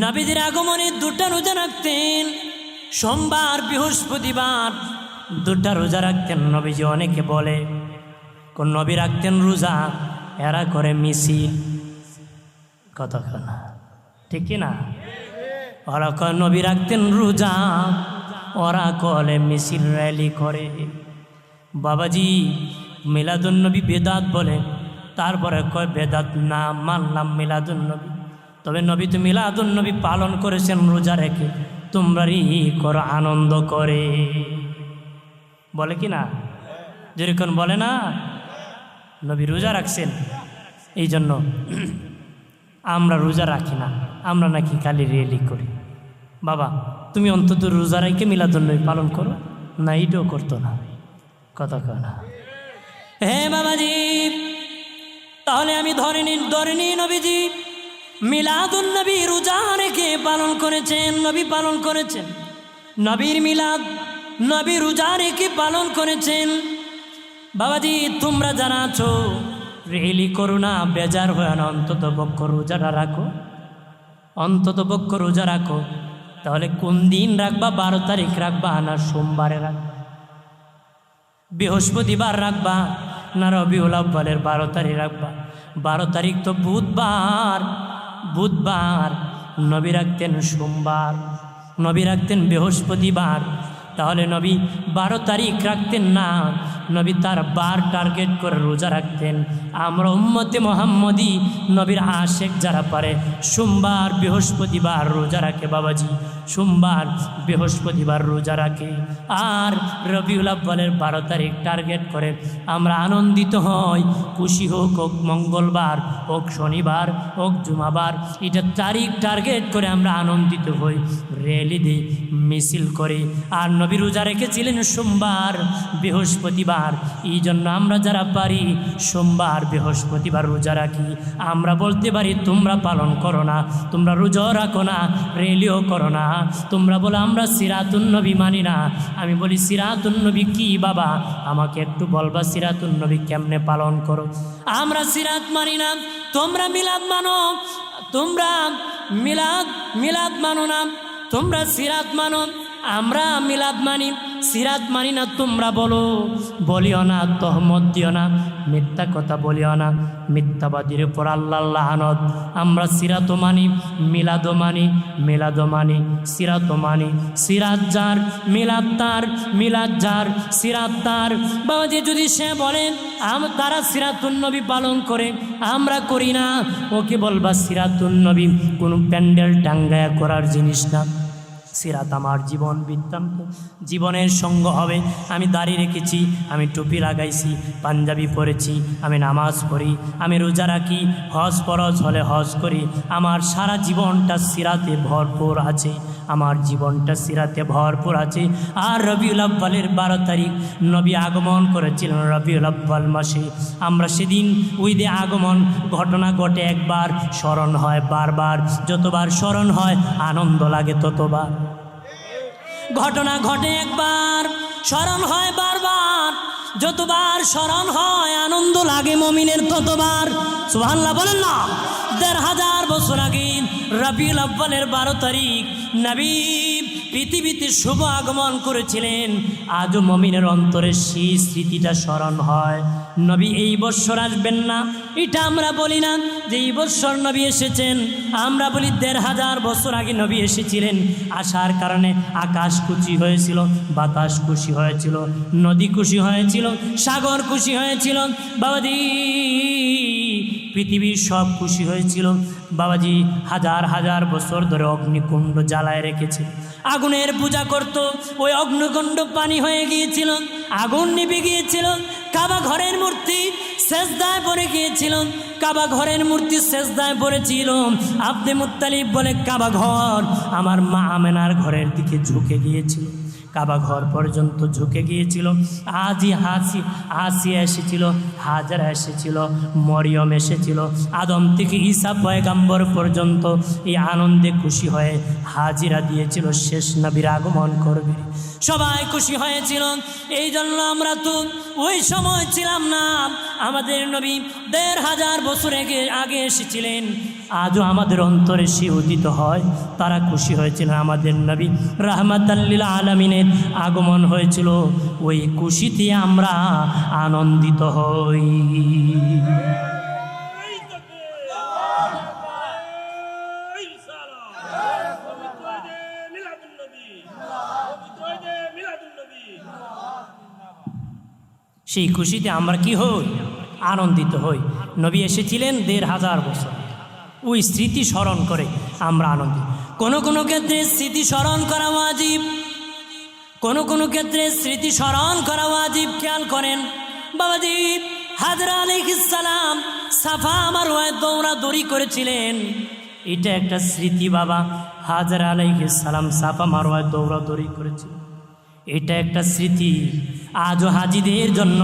নবীদের আগমনে দুটা রোজা রাখতেন, সোমবার বৃহস্পতিবার দুটা রোজা রাখতেন নবীজি। অনেকে বলে কোন নবী রাখতেন রোজা, এরা করে মিছিল, কতক্ষণ ঠিক কিনা? ওরা কয় নবী রাখতেন রোজা, ওরা কলে মিছিল র্যালি করে। বাবাজি মিলাদুন্নবী বেদাত বলে, তারপরে কয় বেদাত না মানলাম মিলাদুন্নবী, তবে নবী তো মিলাদুন্নবী পালন করেছেন রোজা রেখে, তোমরাই করো আনন্দ করে, বলে কি না? যেরকম বলে না নবী রোজা রাখছেন, এই জন্য আমরা রোজা রাখি না, আমরা নাকি খালি রেলি করি। বাবা তুমি অন্তত রোজা রেখে মিলাদুন্নবী পালন করো না, এইটাও করতো না, কথা কয় না। হে বাবাজি, তাহলে আমি ধরে নিই নবীজি মিলাদুন্নবী রোজা রেখে পালন করেছেন, নবী পালন করেছেন, নবীর মিলাদ নবী রোজা রেখে পালন করেছেন। বাবাজি তোমরা যারা আছো রেলি করো না, বেজার হয় না, অন্তত পক্ষ রোজাটা রাখো, অন্তত পক্ষ রোজা রাখো। তাহলে কোন দিন রাখবা? 12 তারিখ রাখবা না সোমবারে রাখবা? বৃহস্পতিবার রাখবা না রবিউল আউয়ালের 12 তারিখ রাখবা? 12 তারিখ তো বুধবার, বুধবার নবী রাখতেন সোমবার, নবী রাখতেন বৃহস্পতিবার, তাহলে নবী 12 তারিখ রাখতেন না, নবী তার বার টার্গেট করে রোজা রাখতেন। আমরা উম্মতে মুহাম্মদী নবীর আশেক যারা পারে সোমবার বৃহস্পতিবার রোজা রাখে, বাবাজি সোমবার বৃহস্পতিবার রোজা রাখে। আর রবিউল আউয়ালের 12 তারিখ টার্গেট করে আমরা আনন্দিত হই, খুশি হোক মঙ্গলবার হোক শনিবার হোক জুমাবার, এটা তারিখ টার্গেট করে আমরা আনন্দিত হই, র্যালি দিই, মিছিল করে। আর নবী রোজা রেখেছিলেন সোমবার বৃহস্পতিবার, এই জন্য আমরা যারা পারি সোমবার বৃহস্পতিবার রোজা রাখি। আমরা বলতে পারি তোমরা পালন করো না, তোমরা রোজা রাখো না, রেলিও করো না, তোমরা বলো আমরা সিরাতুন্নবী মানি না। আমি বলি সিরাতুন্নবী কি বাবা? আমাকে একটু বলবা সিরাতুন্নবী কেমনে পালন করো? আমরা সিরাত মানি না, তোমরা মিলাদ মানো, তোমরা মিলাদ মানো না, তোমরা সিরাত মানো, আমরা মিলাদ মানি, সিরাত মানি না। তোমরা বলিও না, তহমত দিও না, মিথ্যা কথা বলিও না, মিথ্যাবাদীর উপর আল্লাহ লানত। আমরা সিরাতও মানি, মিলাদও মানি, মিলাদও মানি, সিরাতও মানি। সিরাত যার, মিলাদ তার, মিলাদ যার, সিরাত তার। বাবাজি যদি সে বলেন তারা সিরাতুন্নবী পালন করে, আমরা করি না, ওকে বলবা সিরাতুন্নবী কোনো প্যান্ডেল টাঙ্গায়া করার জিনিস না, সিরাত আমার জীবন বৃত্তান্ত, জীবনের সঙ্গ হবে। আমি দাড়ি রেখেছি, আমি টুপি লাগাইছি, পাঞ্জাবি পরেছি, আমি নামাজ পড়ি, আমি রোজা রাখি, হজ ফরজ হলে হজ করি। আমার সারা জীবনটা সিরাতে ভরপুর আছে, আমার জীবনটা সিরাতে ভরপুর আছে। আর রবিউল আউয়ালের 12 তারিখ নবী আগমন করেছিলেন রবিউল আউয়াল মাসে। আমরা সেদিন ঈদে আগমন ঘটনা ঘটে একবার, স্মরণ হয় বারবার, যতবার স্মরণ হয় আনন্দ লাগে ততবার। ঘটনা ঘটে একবার, স্মরণ হয় বারবার, যতবার স্মরণ হয় আনন্দ লাগে মুমিনের ততবার। সুবহানাল্লাহ বলেন না। ১৫০০ বছর আগে রবিউল আউয়ালের 12 তারিখ নবী পৃথিবীতে শুভ আগমন করেছিলেন। আজও মুমিনের অন্তরে সেই স্মৃতিটা স্মরণ হয়। নবী এই বৎসর আসবেন না, এটা আমরা বলি না যে এই বৎসর নবী এসেছেন, আমরা বলি ১৫০০ বছর আগে নবী এসেছিলেন। আসার কারণে আকাশ খুশি হয়েছিল, বাতাস খুশি হয়েছিল, নদী খুশি হয়েছিল, সাগর খুশি হয়েছিল, বাবাজি পৃথিবীর সব খুশি হয়েছিল। বাবাজি হাজার হাজার বছর ধরে অগ্নিকুণ্ড জ্বালায় রেখেছে, আগুনের পূজা করত, ওই অগ্নিকুণ্ড পানি হয়ে গিয়েছিল, আগুন নিভে গিয়েছিল। কাবা ঘরের মূর্তি সেজদায় পড়ে গিয়েছিল, কাবা ঘরের মূর্তি সেজদায় পড়েছিল। আব্দে মুত্তালিব বলে কাবা ঘর আমার মা আমেনার ঘরের দিকে ঝুঁকে গিয়েছিল, কাবা ঘর পর্যন্ত ঝুঁকে গিয়েছিল। আজই আসিয়া এসেছিল, হাজারা এসেছিল, মরিয়ম এসেছিল, আদম থেকে ঈসা পয়গাম্বর পর্যন্ত এই আনন্দে খুশি হয়ে হাজিরা দিয়েছিল শেষ নবীর আগমন করবে, সবাই খুশি হয়েছিল। এই জন্য আমরা তো ওই সময় ছিলাম না, আমাদের নবী ১৫০০ বছর আগে এসেছিলেন। আজও আমাদের অন্তরে সে উদিত হয়, তারা খুশি হয়েছিল। আমাদের নবী রাহমাতাল লিল আলামিনের আগমন হয়েছিল, ওই খুশিতে আমরা আনন্দিত হই। সেই খুশিতে আমরা কি হই? আনন্দিত হই। নবী এসেছিলেন ১৫০০ বছর, ওই স্মৃতি স্মরণ করে আমরা আনন্দিত। কোনো কোনো ক্ষেত্রে স্মৃতি স্মরণ করা ওয়াজিব, কোনো কোনো ক্ষেত্রে স্মৃতি স্মরণ করা ওয়াজিব। খেয়াল করেন বাবাজি, হাজরা আলাইহিস সালাম সাফা মারওয়ায় দৌড়াদৌড়ি করেছিলেন, এটা একটা স্মৃতি বাবা। হাজরা আলাইহিস সালাম সাফা মারওয়ায় দৌড়াদৌড়ি করেছিলেন, এটা একটা স্মৃতি। আজও হাজিদের জন্য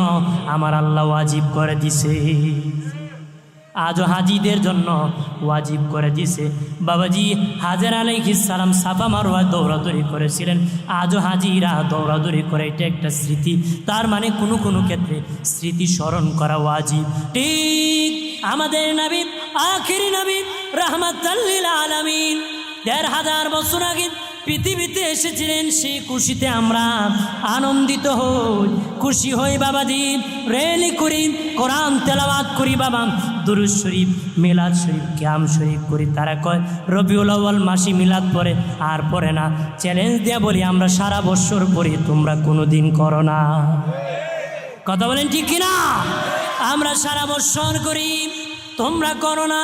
আমার আল্লাহ ওয়াজিব করে দিছে, আজও হাজিদের জন্য ওয়াজিব করে দিছে। বাবাজি হাজরা আলাইহিস সালাম সাফা মারওয়ায় দৌড়াদৌড়ি করেছিলেন, আজও হাজিরা দৌড়াদৌড়ি করে, এটা একটা স্মৃতি। তার মানে কোনো কোনো ক্ষেত্রে স্মৃতি স্মরণ করা ওয়াজিব। ঠিক আমাদের নবী আখিরি নবী রাহমাতাল লিল আলামিন ১৫০০ বছর আগে পৃথিবীতে এসেছিলেন, সেই খুশিতে আমরা আনন্দিত হই, খুশি হই বাবাজি। রেলি করি, কোরআন তেলাওয়াত করি বাবা, দুরূদ শরীফ, মিলাদ শরীফ, কিয়াম শরীফ করি। তারা কয় রবিউল আউয়াল মাসে মিলাদ পড়ে, আর পড়ে না। চ্যালেঞ্জ দিয়ে বলি আমরা সারা বছর পড়ি, তোমরা কোনো দিন করো না। কথা বলেন ঠিক কিনা? আমরা সারা বছর করি, তোমরা করো না।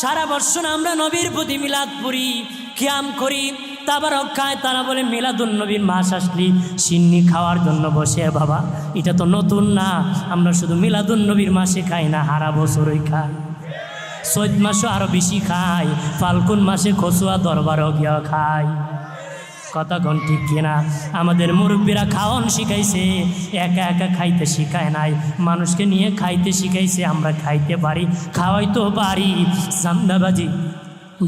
সারা বছর আমরা নবীর প্রতি মিলাদ পড়ি, কিয়াম করি, তাবারক খায়। তারা বলে মিলাদুন নবীর মাস আসলি সিন্নি খাওয়ার জন্য বসে। বাবা এটা তো নতুন না, আমরা শুধু মিলাদুন নবীর মাসে খাই না, হারা বছরই খাই। চৈত মাসও আরও বেশি খাই, ফাল্গুন মাসে খসুয়া দরবারও গিয়া খাই। কথা কোন ঠিক কিনা? আমাদের মুরব্বীরা খাওয়ান শিখাইছে, একা একা খাইতে শিখায় নাই, মানুষকে নিয়ে খাইতে শিখাইছে। আমরা খাইতে পারি, খাওয়াইতেও পারি। সান্দাবাজি,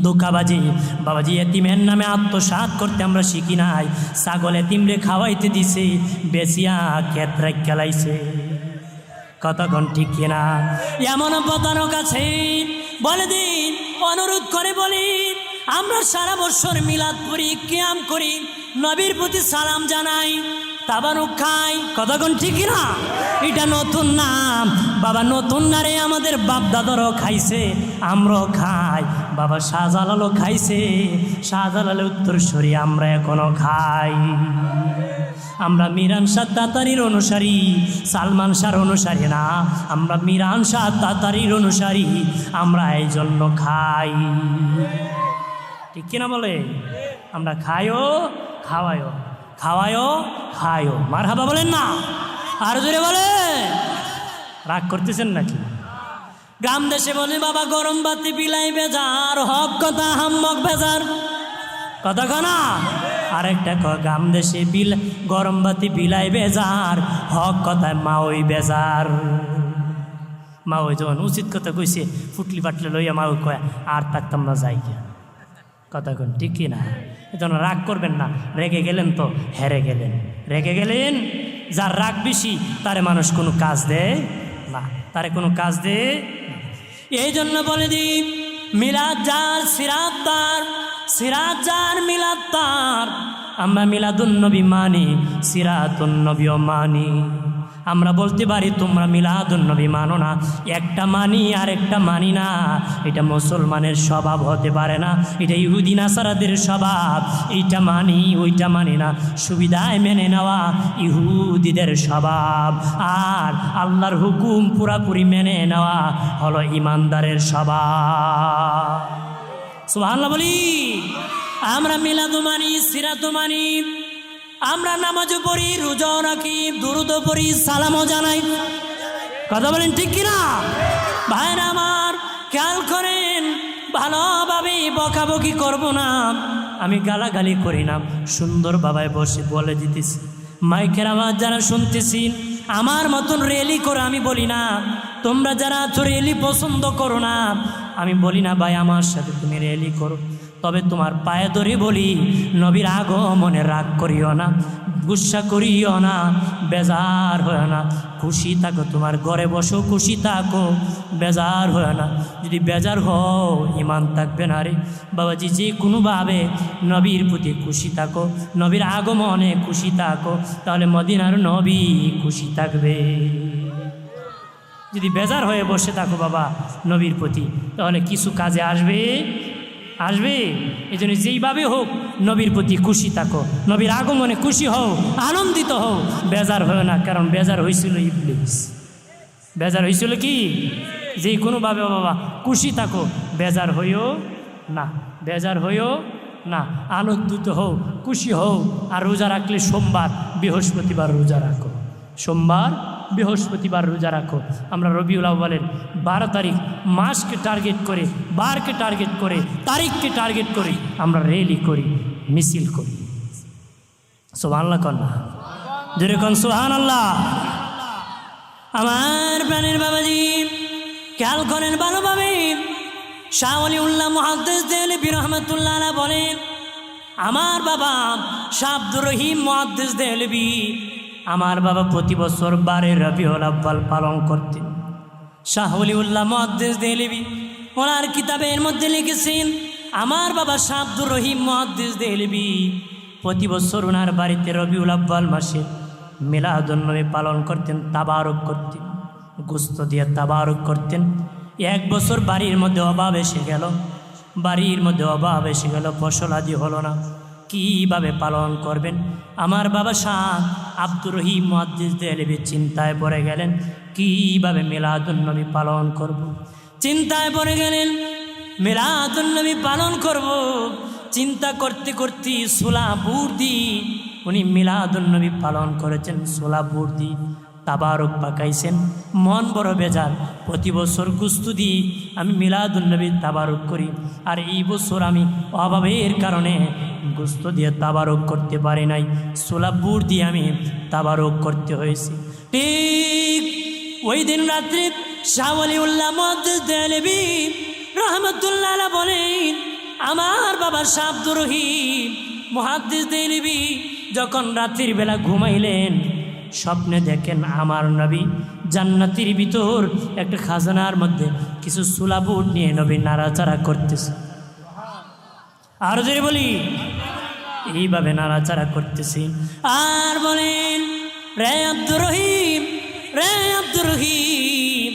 ধোকাবাজি বাবাজি, এতিমের নামে আত্মসাৎ করতে আমরা শিখি নাই। ছাগল এতিমরে খাওয়াইতে দিছে, বেচিয়া ক্ষেত্রে খেলাইছে। কতক্ষণ ঠিক কিনা? এমন প্রতারক আছে, বলে দিন, অনুরোধ করে বলি, আমরা সারা বছর মিলাদ পড়ি, কিয়াম করি, নবীর প্রতি সালাম জানাই, তাবারুক খাই। কতক্ষণ ঠিক কিনা? এটা নতুন না বাবা, নতুন না রে। আমাদের বাপ দাদারও খাইছে, আমরাও খাই। বাবা শাহজালালও খাইছে, শাহজালালের উত্তরসূরি আমরা এখনো খাই। আমরা মিরান শাহ তাতারির অনুসারী, সালমান শাহর অনুসারী না, আমরা মিরান শাহ তাতারির অনুসারী, আমরা এই জন্য খাই। ঠিক কিনা বলে? আমরা খাইও খাওয়ায়ও, খাওয়ায়ও খাইও, মারহাবা বলেন না? আর জোরে বলে। রাগ করতেছেন নাকি? গ্রাম দেশে বলে বাবা গরম বাতি বিলাই বেজার, হক কথা হাম্মক বেজার, কথা কনা। আরেকটা গ্রাম দেশে গরম বাতি বিলাই বেজার, হক কথায় মা ওই বেজার। মা ওই যখন উচিত কথা কইছে ফুটলি ফাটলে লইয়া মা ওই কয় আর থাকতাম না, যাই গিয়া, কথা কন ঠিক কি না? এজন্য রাগ করবেন না। রেগে গেলেন তো হেরে গেলেন, রেগে গেলেন। যার রাগ বেশি তারে মানুষ কোনো কাজ দেয় না, তারে কোনো কাজ দেয়। এই জন্য বলে দিই, মিলাদ যার সিরাত তার, সিরাত যার মিলাদ তার। আমরা মিলাদুন নবী মানি, সিরাতুন নবীও মানি। আমরা বলতে পারি তোমরা মিলাদুন নবী মানো না, একটা মানি আর একটা মানি না। এটা মুসলমানের স্বভাব হতে পারে না, এটা ইহুদি নাসারাদের স্বভাব। এইটা মানি ওইটা মানি না, সুবিধায় মেনে নেওয়া ইহুদিদের স্বভাব। আর আল্লাহর হুকুম পুরাপুরি মেনে নেওয়া হলো ইমানদারের স্বভাব। সুবহানাল্লাহ বলি। আমরা মিলাদও মানি, সিরাতও মানি, আমরা নামাজও পড়ি, রোজাও রাখি, দুরূদও পড়ি, সালামও জানাই, কথা বলেন ঠিক কিনা? ভাইরা আমার খেয়াল করেন, ভালোভাবে বকাবকি করব না, আমি গালাগালি করি না, সুন্দর বাবায় বসে বলে দিতেছি। মাইকের আওয়াজ যারা শুনতেছি, আমার মতন রেলি করে আমি বলি না। তোমরা যারা আছো রেলি পছন্দ করো না, আমি বলি না ভাই আমার সাথে তুমি রেলি করো, তবে তোমার পায়ে ধরে বলি নবীর আগমনে রাগ করিও না, গুসা করিও না, বেজার হয় না। খুশি থাকো, তোমার ঘরে বসো খুশি থাকো, বেজার হয় না। যদি বেজার হও ইমান থাকবে না রে বাবাজি। যে কোনোভাবে নবীর প্রতি খুশি থাকো, নবীর আগমনে খুশি থাকো, তাহলে মদিনার নবী খুশি থাকবে। যদি বেজার হয়ে বসে থাকো বাবা নবীর প্রতি, তাহলে কিছু কাজে আসবে আসবে। এই জন্য যেইভাবে হোক নবীর প্রতি খুশি থাকো, নবীর আগমনে খুশি হও, আনন্দিত হও, বেজার হও না। কারণ বেজার হয়েছিল ইবলিস, বেজার হয়েছিল কি? যে কোনোভাবে বাবা খুশি থাকো, বেজার হইও না, বেজার হইও না, আনন্দিত হও, খুশি হও। আর রোজা রাখলে সোমবার বৃহস্পতিবার রোজা রাখো, সোমবার বৃহস্পতিবার রোজা রাখো। আমরা রবিউল আউয়ালের 12 তারিখ মাসকে টার্গেট করে, বারকে টার্গেট করে, তারিখকে টার্গেট করে আমরা র্যালি করি, মিছিল করি। সুবহানাল্লাহ কন্যা জোরে কোন সুবহানাল্লাহ। আমার প্রাণের বাবাজি খেয়াল করেন ভালোভাবে। শাহ ওলিউল্লাহ মুহাদ্দিস দেহলভী রাহমাতুল্লাহ আলাইহি বলেন, আমার বাবা শাহ আব্দুর রহিম মুহাদ্দিস দেহলভী, আমার বাবা প্রতি বছর 12 রবিউল আউয়াল পালন করতেন। শাহ ওলিউল্লাহ মুহাদ্দিস দেহলভী ওনার কিতাবের মধ্যে লিখেছেন, আমার বাবা শাহ আব্দুর রহিম মুহাদ্দিস দেহলভী প্রতি বছর ওনার বাড়িতে রবিউল আউয়াল মাসে মিলাদুন নবী পালন করতেন, তাবারুক করতেন, গোস্ত দিয়ে তাবারুক করতেন। এক বছর বাড়ির মধ্যে অভাব এসে গেল, বাড়ির মধ্যে অভাব এসে গেল, ফসল আদি হলো না, কীভাবে পালন করবেন? আমার বাবা শাহ আব্দুর রহিম মুহাদ্দিস দেহলভী চিন্তায় পড়ে গেলেন, কীভাবে মিলাদুন নবী পালন করব। চিন্তায় পড়ে গেলেন, মিলাদুন নবী পালন করব। চিন্তা করতে করতে সোলাপুরদি উনি মিলাদুন নবী পালন করেছেন, সোলাপুরদি তাবারুক পাকাইছেন। মন বড় বেজার, প্রতি বছর গোস্ত দিয়ে আমি মিলাদুন নবী তাবারুক করি, আর এই বছর আমি অভাবের কারণে গোস্ত দিয়ে তাবারুক করতে পারি নাই, সোলাপুর দিয়ে আমি তাবারুক করতে হয়েছে। ঠিক ওই দিন রাত্রে শাহ ওলিউল্লাহ মুহাদ্দিস দেহলভী রাহমাতুল্লাহ আলাইহি বলেন, আমার বাবা শাহ আব্দুর রহিম মুহাদ্দিস দেহলভী যখন রাত্রির বেলা ঘুমাইলেন, স্বপ্নে দেখেন আমার নবী জান্নাতের ভিতর একটা খাজানার মধ্যে কিছু সুলাবুট নিয়ে নবী নাড়াচাড়া করতেছে। আর যদি বলি এইভাবে নাড়াচাড়া করতেছি, আর বলেন, রে আব্দুর রহিম, রে আব্দুর রহিম,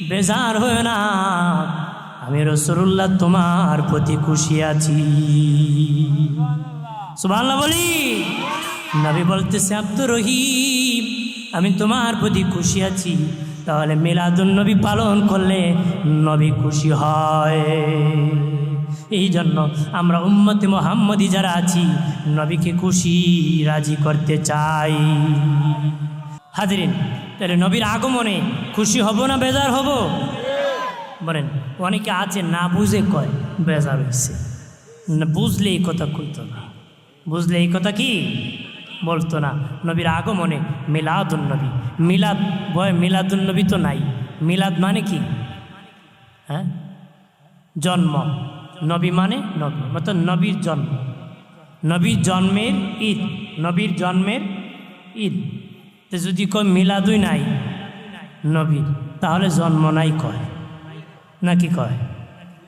বেজার হয় না, আমি রাসূলুল্লাহ তোমার প্রতি খুশি আছি। সুবহানাল্লাহ বলি। নবী বলতেছে, আব্দুর রহিম আমি তোমার প্রতি খুশি আছি, তাহলে মিলাদুন নবী পালন করলে নবী খুশি হয়। এই জন্য আমরা উম্মতে মুহাম্মদী যারা আছি নবীকে খুশি রাজি করতে চাই। হাজরিন, তাহলে নবীর আগমনে খুশি হব না বেজার হব? বলেন। অনেকে আছে না বুঝে কয় বেজার হয়েছে, না বুঝলে এই কথা কইতো না, বুঝলে এই কথা কি বলতো না। নবীর আগমনে মিলাদুন্নবী, মিলাদ ভয় মিলাদুন্নবী তো নাই। মিলাদ মানে কি? হ্যাঁ, জন্ম। নবী মানে নবী, মতলব নবীর জন্ম, নবীর জন্মের ঈদ, নবীর জন্মের ঈদ। তো যদি কয় মিলাদুই নাই নবীর, তাহলে জন্ম নাই কয় নাকি কয়?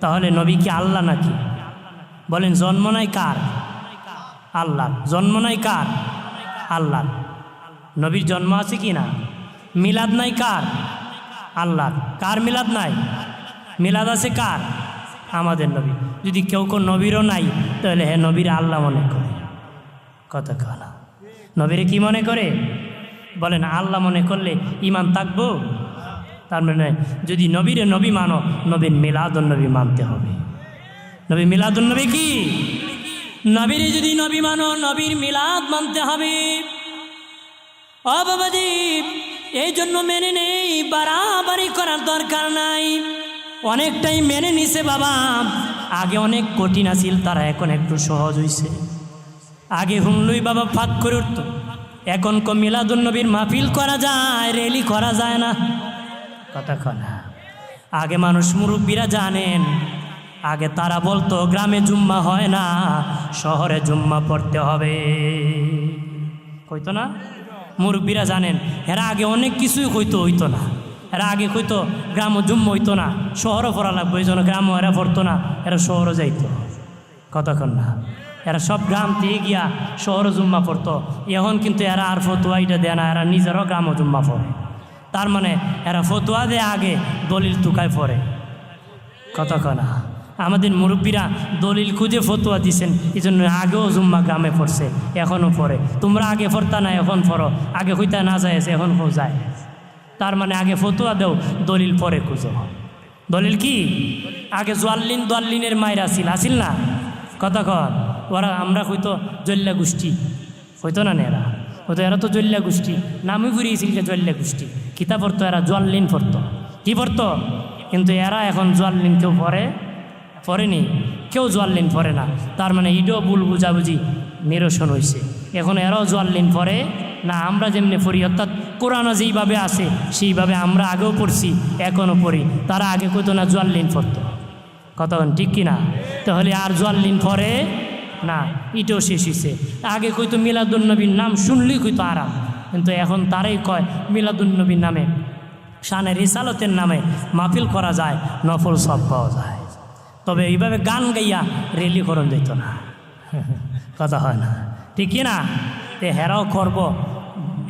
তাহলে নবী কি আল্লাহ নাকি? বলেন, জন্ম নাই কার? আল্লাহ। জন্ম নাই কার? আল্লাহ। নবীর জন্ম আছে কি না? মিলাদ নাই কার? আল্লাহ। কার মিলাদ নাই? মিলাদ আছে কার? আমাদের নবী। যদি কেউ কেউ নবীরও নাই, তাহলে হ্যাঁ নবীর আল্লাহ মনে করে। কথা কনা নবীরে কি মনে করে? বলেন, আল্লাহ মনে করলে ইমান থাকবো? তার মানে যদি নবীরে নবী মানো, নবীর মিলাদুন্নবী মানতে হবে। নবী মিলাদুন্নবী কি? নবীরে যদি নবী মানো, নবীর মিলাদ মানতে হবে। ও বাবাজি, এই জন্য মেনে নেই, বাড়াবাড়ি করার দরকার নাই। অনেকটাই মেনে নিছে বাবা। আগে অনেক কঠিন আছিল, তারা এখন একটু সহজ হইছে। আগে হুনলুই বাবা ফাঁক করে উঠত, এখন মিলাদুন্নবীর মাহফিল করা যায়, র্যালি করা যায় না। কথা কনা আগে মানুষ মুরব্বীরা জানেন, আগে তারা বলতো গ্রামে জুম্মা হয় না, শহরে জুম্মা পড়তে হবে, কইতো না? মুরব্বীরা জানেন। এরা আগে অনেক কিছুই হইতো না। এরা আগে কইতো গ্রামও জুম্মা হইতো না, শহরও পড়া লাগবে, এই জন্য গ্রামও এরা পড়তো না, এরা শহরও যাইতো। কতক্ষণ না এরা সব গ্রাম থেকে গিয়া শহরও জুম্মা পড়তো। এখন কিন্তু এরা আর ফতুয়া এটা দেয় না, এরা নিজেরও গ্রামও জুম্মা পড়ে। তার মানে এরা ফতুয়া দেয় আগে, দলিল তুকায় পড়ে। কতক্ষণ না আমাদের মুরব্বীরা দলিল খুঁজে ফতুয়া দিছেন, এই জন্য আগেও জুম্মা গ্রামে পড়ছে, এখনও পড়ে। তোমরা আগে পড়তা না, এখন পড়ো। আগে হইতা না যায়, এখন যায়। তার মানে আগে ফতুয়া দেও, দলিল পরে খুঁজো। দলিল কি? আগে দোয়াল্লিনের মায়ের আসিল না? কতক্ষণ ওরা আমরা হইতো জল্লা গোষ্ঠী, হইতো না এরা হয়তো, এরা তো জল্লা গোষ্ঠী, নামই ঘুরিয়েছিল যে জল্লা গোষ্ঠী। কিতা পড়তো এরা? জোয়াল্লিন পড়তো। কি পড়তো? কিন্তু এরা এখন জোয়াল্লিন কেউ পড়েনি, কেউ জোয়াল্লিন পড়ে না। তার মানে ইডো ভুল বুঝাবুঝি নিরসন হয়েছে। এখন এরাও জোয়াল্লিন পড়ে না, আমরা যেমনি পড়ি, অর্থাৎ কোরআন যেইভাবে আছে সেইভাবে আমরা আগেও পড়ছি, এখনও পড়ি। তারা আগে কইতো না, জোয়াল্লিন পড়তো। কতক্ষণ ঠিক কিনা? তাহলে আর জোয়াল্লিন পড়ে না, ইটাও শেষ হয়েছে। আগে কইতো মিলাদুন্নবীর নাম শুনলেই কইতো আরাম, কিন্তু এখন তারাই কয় মিলাদুন্নবীর নামে, শানে রিসালতের নামে মাহফিল করা যায়, নফল সব পাওয়া যায়। তবে এইভাবে গান গাইয়া রেলি করণ যেত না। কথা হয় না, ঠিক কিনা? তে হেরাও করব,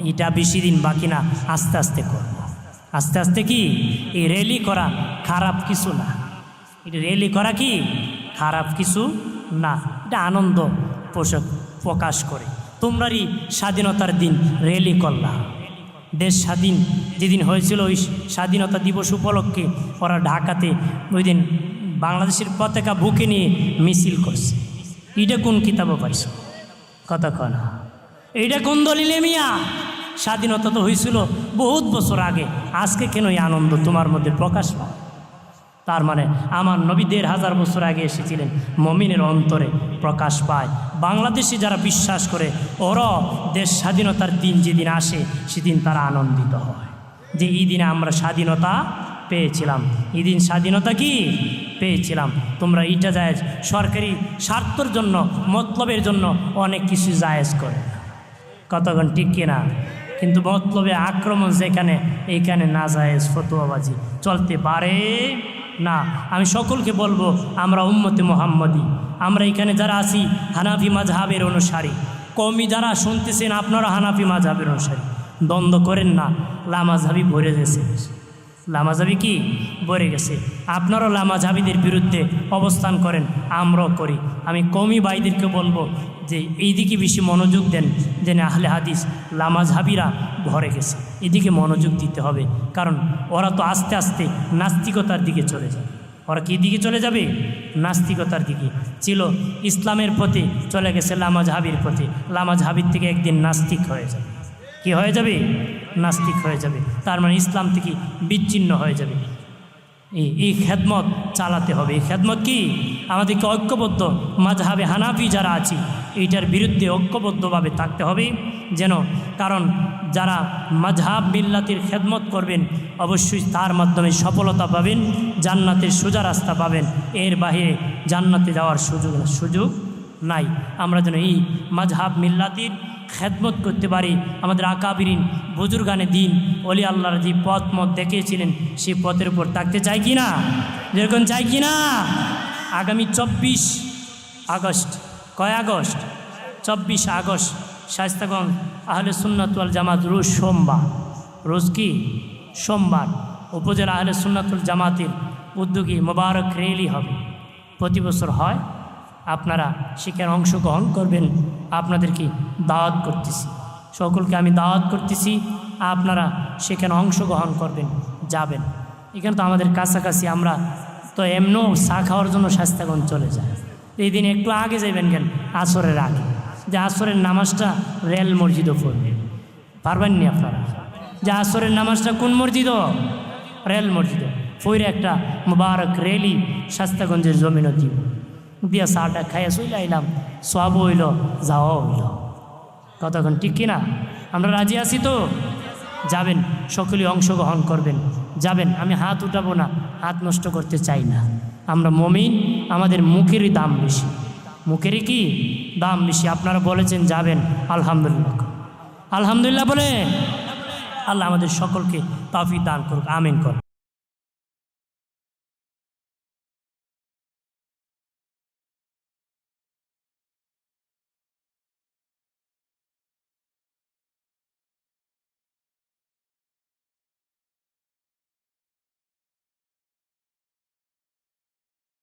এটা বেশি দিন বাকি না, আস্তে আস্তে করব। আস্তে আস্তে কি এই রেলি করা খারাপ কিছু না। এটা রেলি করা কি খারাপ কিছু না, এটা আনন্দ প্রকাশ করে। তোমরারই স্বাধীনতার দিন রেলি করলা, দেশ স্বাধীন যেদিন হয়েছিল ওই স্বাধীনতা দিবস উপলক্ষে ওরা ঢাকাতে ওই দিন বাংলাদেশের পতাকা বুকে নিয়ে মিছিল করছে। এটা কোন কিতাবে পাইছ? কথা কয় না। এইটা কোন দলিলে মিয়া? স্বাধীনতা তো হয়েছিল বহুত বছর আগে, আজকে কেন এই আনন্দ তোমার মধ্যে প্রকাশ পায়? তার মানে আমার নবী ১,৫০০ বছর আগে এসেছিলেন, মমিনের অন্তরে প্রকাশ পায়। বাংলাদেশে যারা বিশ্বাস করে, ওরা দেশ স্বাধীনতার দিন যেদিন আসে সেদিন তারা আনন্দিত হয় যে এই দিনে আমরা স্বাধীনতা পেয়েছিলাম। এই দিন স্বাধীনতা কি পেয়েছিলাম। তোমরা এইটা জায়েজ, সরকারি স্বার্থের জন্য, মতলবের জন্য অনেক কিছু জায়েজ করে, কতক্ষণ ঠিক কিনা? কিন্তু মতলবে আক্রমণ যেখানে, এইখানে না জায়েজ ফতোয়াবাজি চলতে পারে না। আমি সকলকে বলবো, আমরা উম্মতে মুহাম্মদী, আমরা এখানে যারা আছি হানাফি মাযহাবের অনুসারী, কওমি যারা শুনতেছেন আপনারা হানাফি মাযহাবের অনুসারী, দ্বন্দ্ব করেন না। লামাযহাবি ভরে গেছে, লামাযহাবি কি ভরে গেছে। আপনারাও লামাযহাবিদের বিরুদ্ধে অবস্থান করেন, আমরাও করি। আমি কওমি ভাইদেরকে বলবো যে এইদিকে বেশি মনোযোগ দেন, যেন আহলে হাদিস লামাযহাবিরা ভরে গেছে, এদিকে মনোযোগ দিতে হবে। কারণ ওরা তো আস্তে আস্তে নাস্তিকতার দিকে চলে যায়। ওরা কী দিকে চলে যাবে? নাস্তিকতার দিকে ছিল, ইসলামের প্রতি চলে গেছে লামাজহাবির প্রতি, লামাজহাবির থেকে একদিন নাস্তিক হয়ে যাবে। কি হয়ে যাবে? নাস্তিক হয়ে যাবে, তার মানে ইসলাম থেকে বিচ্ছিন্ন হয়ে যাবে। এই খেদমত চালাতে হবে। এই খেদমত কি? আমাদেরকে ঐক্যবদ্ধ মাযহাবে হানাফি যারা আছি এইটার বিরুদ্ধে ঐক্যবদ্ধভাবে থাকতে হবে যেন, কারণ যারা মাযহাব মিল্লাতের খেদমত করবেন অবশ্যই তার মাধ্যমে সফলতা পাবেন, জান্নাতের সোজা রাস্তা পাবেন, এর বাইরে জান্নাতে যাওয়ার সুযোগ নাই। আমরা যেন এই মাযহাব মিল্লাতের খেদমত করতে পারি। আমাদের আকাবিরিন বুজুর্গানে দিন ওলি আল্লাহর যে পথ মত দেখিয়েছিলেন সেই পথের উপর থাকতে চাই কি না? যেরকম চাই কি না? আগামী 24 আগস্ট, কয় আগস্ট? 24 আগস্ট শায়েস্তাগঞ্জ আহলে সুন্নাত ওয়াল জামাত রোজ সোমবার, রোজ কি? সোমবার উপজেলা আহলে সুন্নাত ওয়াল জামাতের উদ্যোগী মোবারক র্যালি হবে। প্রতি বছর হয়, আপনারা সেখানে অংশগ্রহণ করবেন। আপনাদেরকে দাওয়াত করতেছি, সকলকে আমি দাওয়াত করতেছি, আপনারা সেখানে অংশগ্রহণ করবেন, যাবেন। এখানে তো আমাদের কাছাকাছি, আমরা তো এমনও চা খাওয়ার জন্য শায়েস্তাগঞ্জ চলে যায়। এই দিন একটু আগে যাবেন কেন? আসরের আগে, যে আসরের নামাজটা রেল মসজিদও পড়বেন, পারবেন নি আপনারা? যে আসরের নামাজটা কোন মসজিদও? রেল মসজিদে পড়ে একটা মুবারক র্যালি শায়েস্তাগঞ্জের জমিনও দিব, দিয়া চাটা খাইয়া চলে আইলাম, সব হইল, যাওয়া হইল। কতক্ষণ ঠিক কিনা? আমরা রাজি আছি তো? যাবেন, সকলেই অংশগ্রহণ করবেন, যাবেন। আমি হাত উঠাবো না, হাত নষ্ট করতে চাই না। আমরা মুমিন, আমাদের মুখেরই দাম বেশি, মুখেরই কি দাম বেশি। আপনারা বলেছেন যাবেন, আলহামদুলিল্লাহ, আলহামদুলিল্লাহ বলে আল্লাহ আমাদের সকলকে তৌফিক দান করুক, আমিন করুক।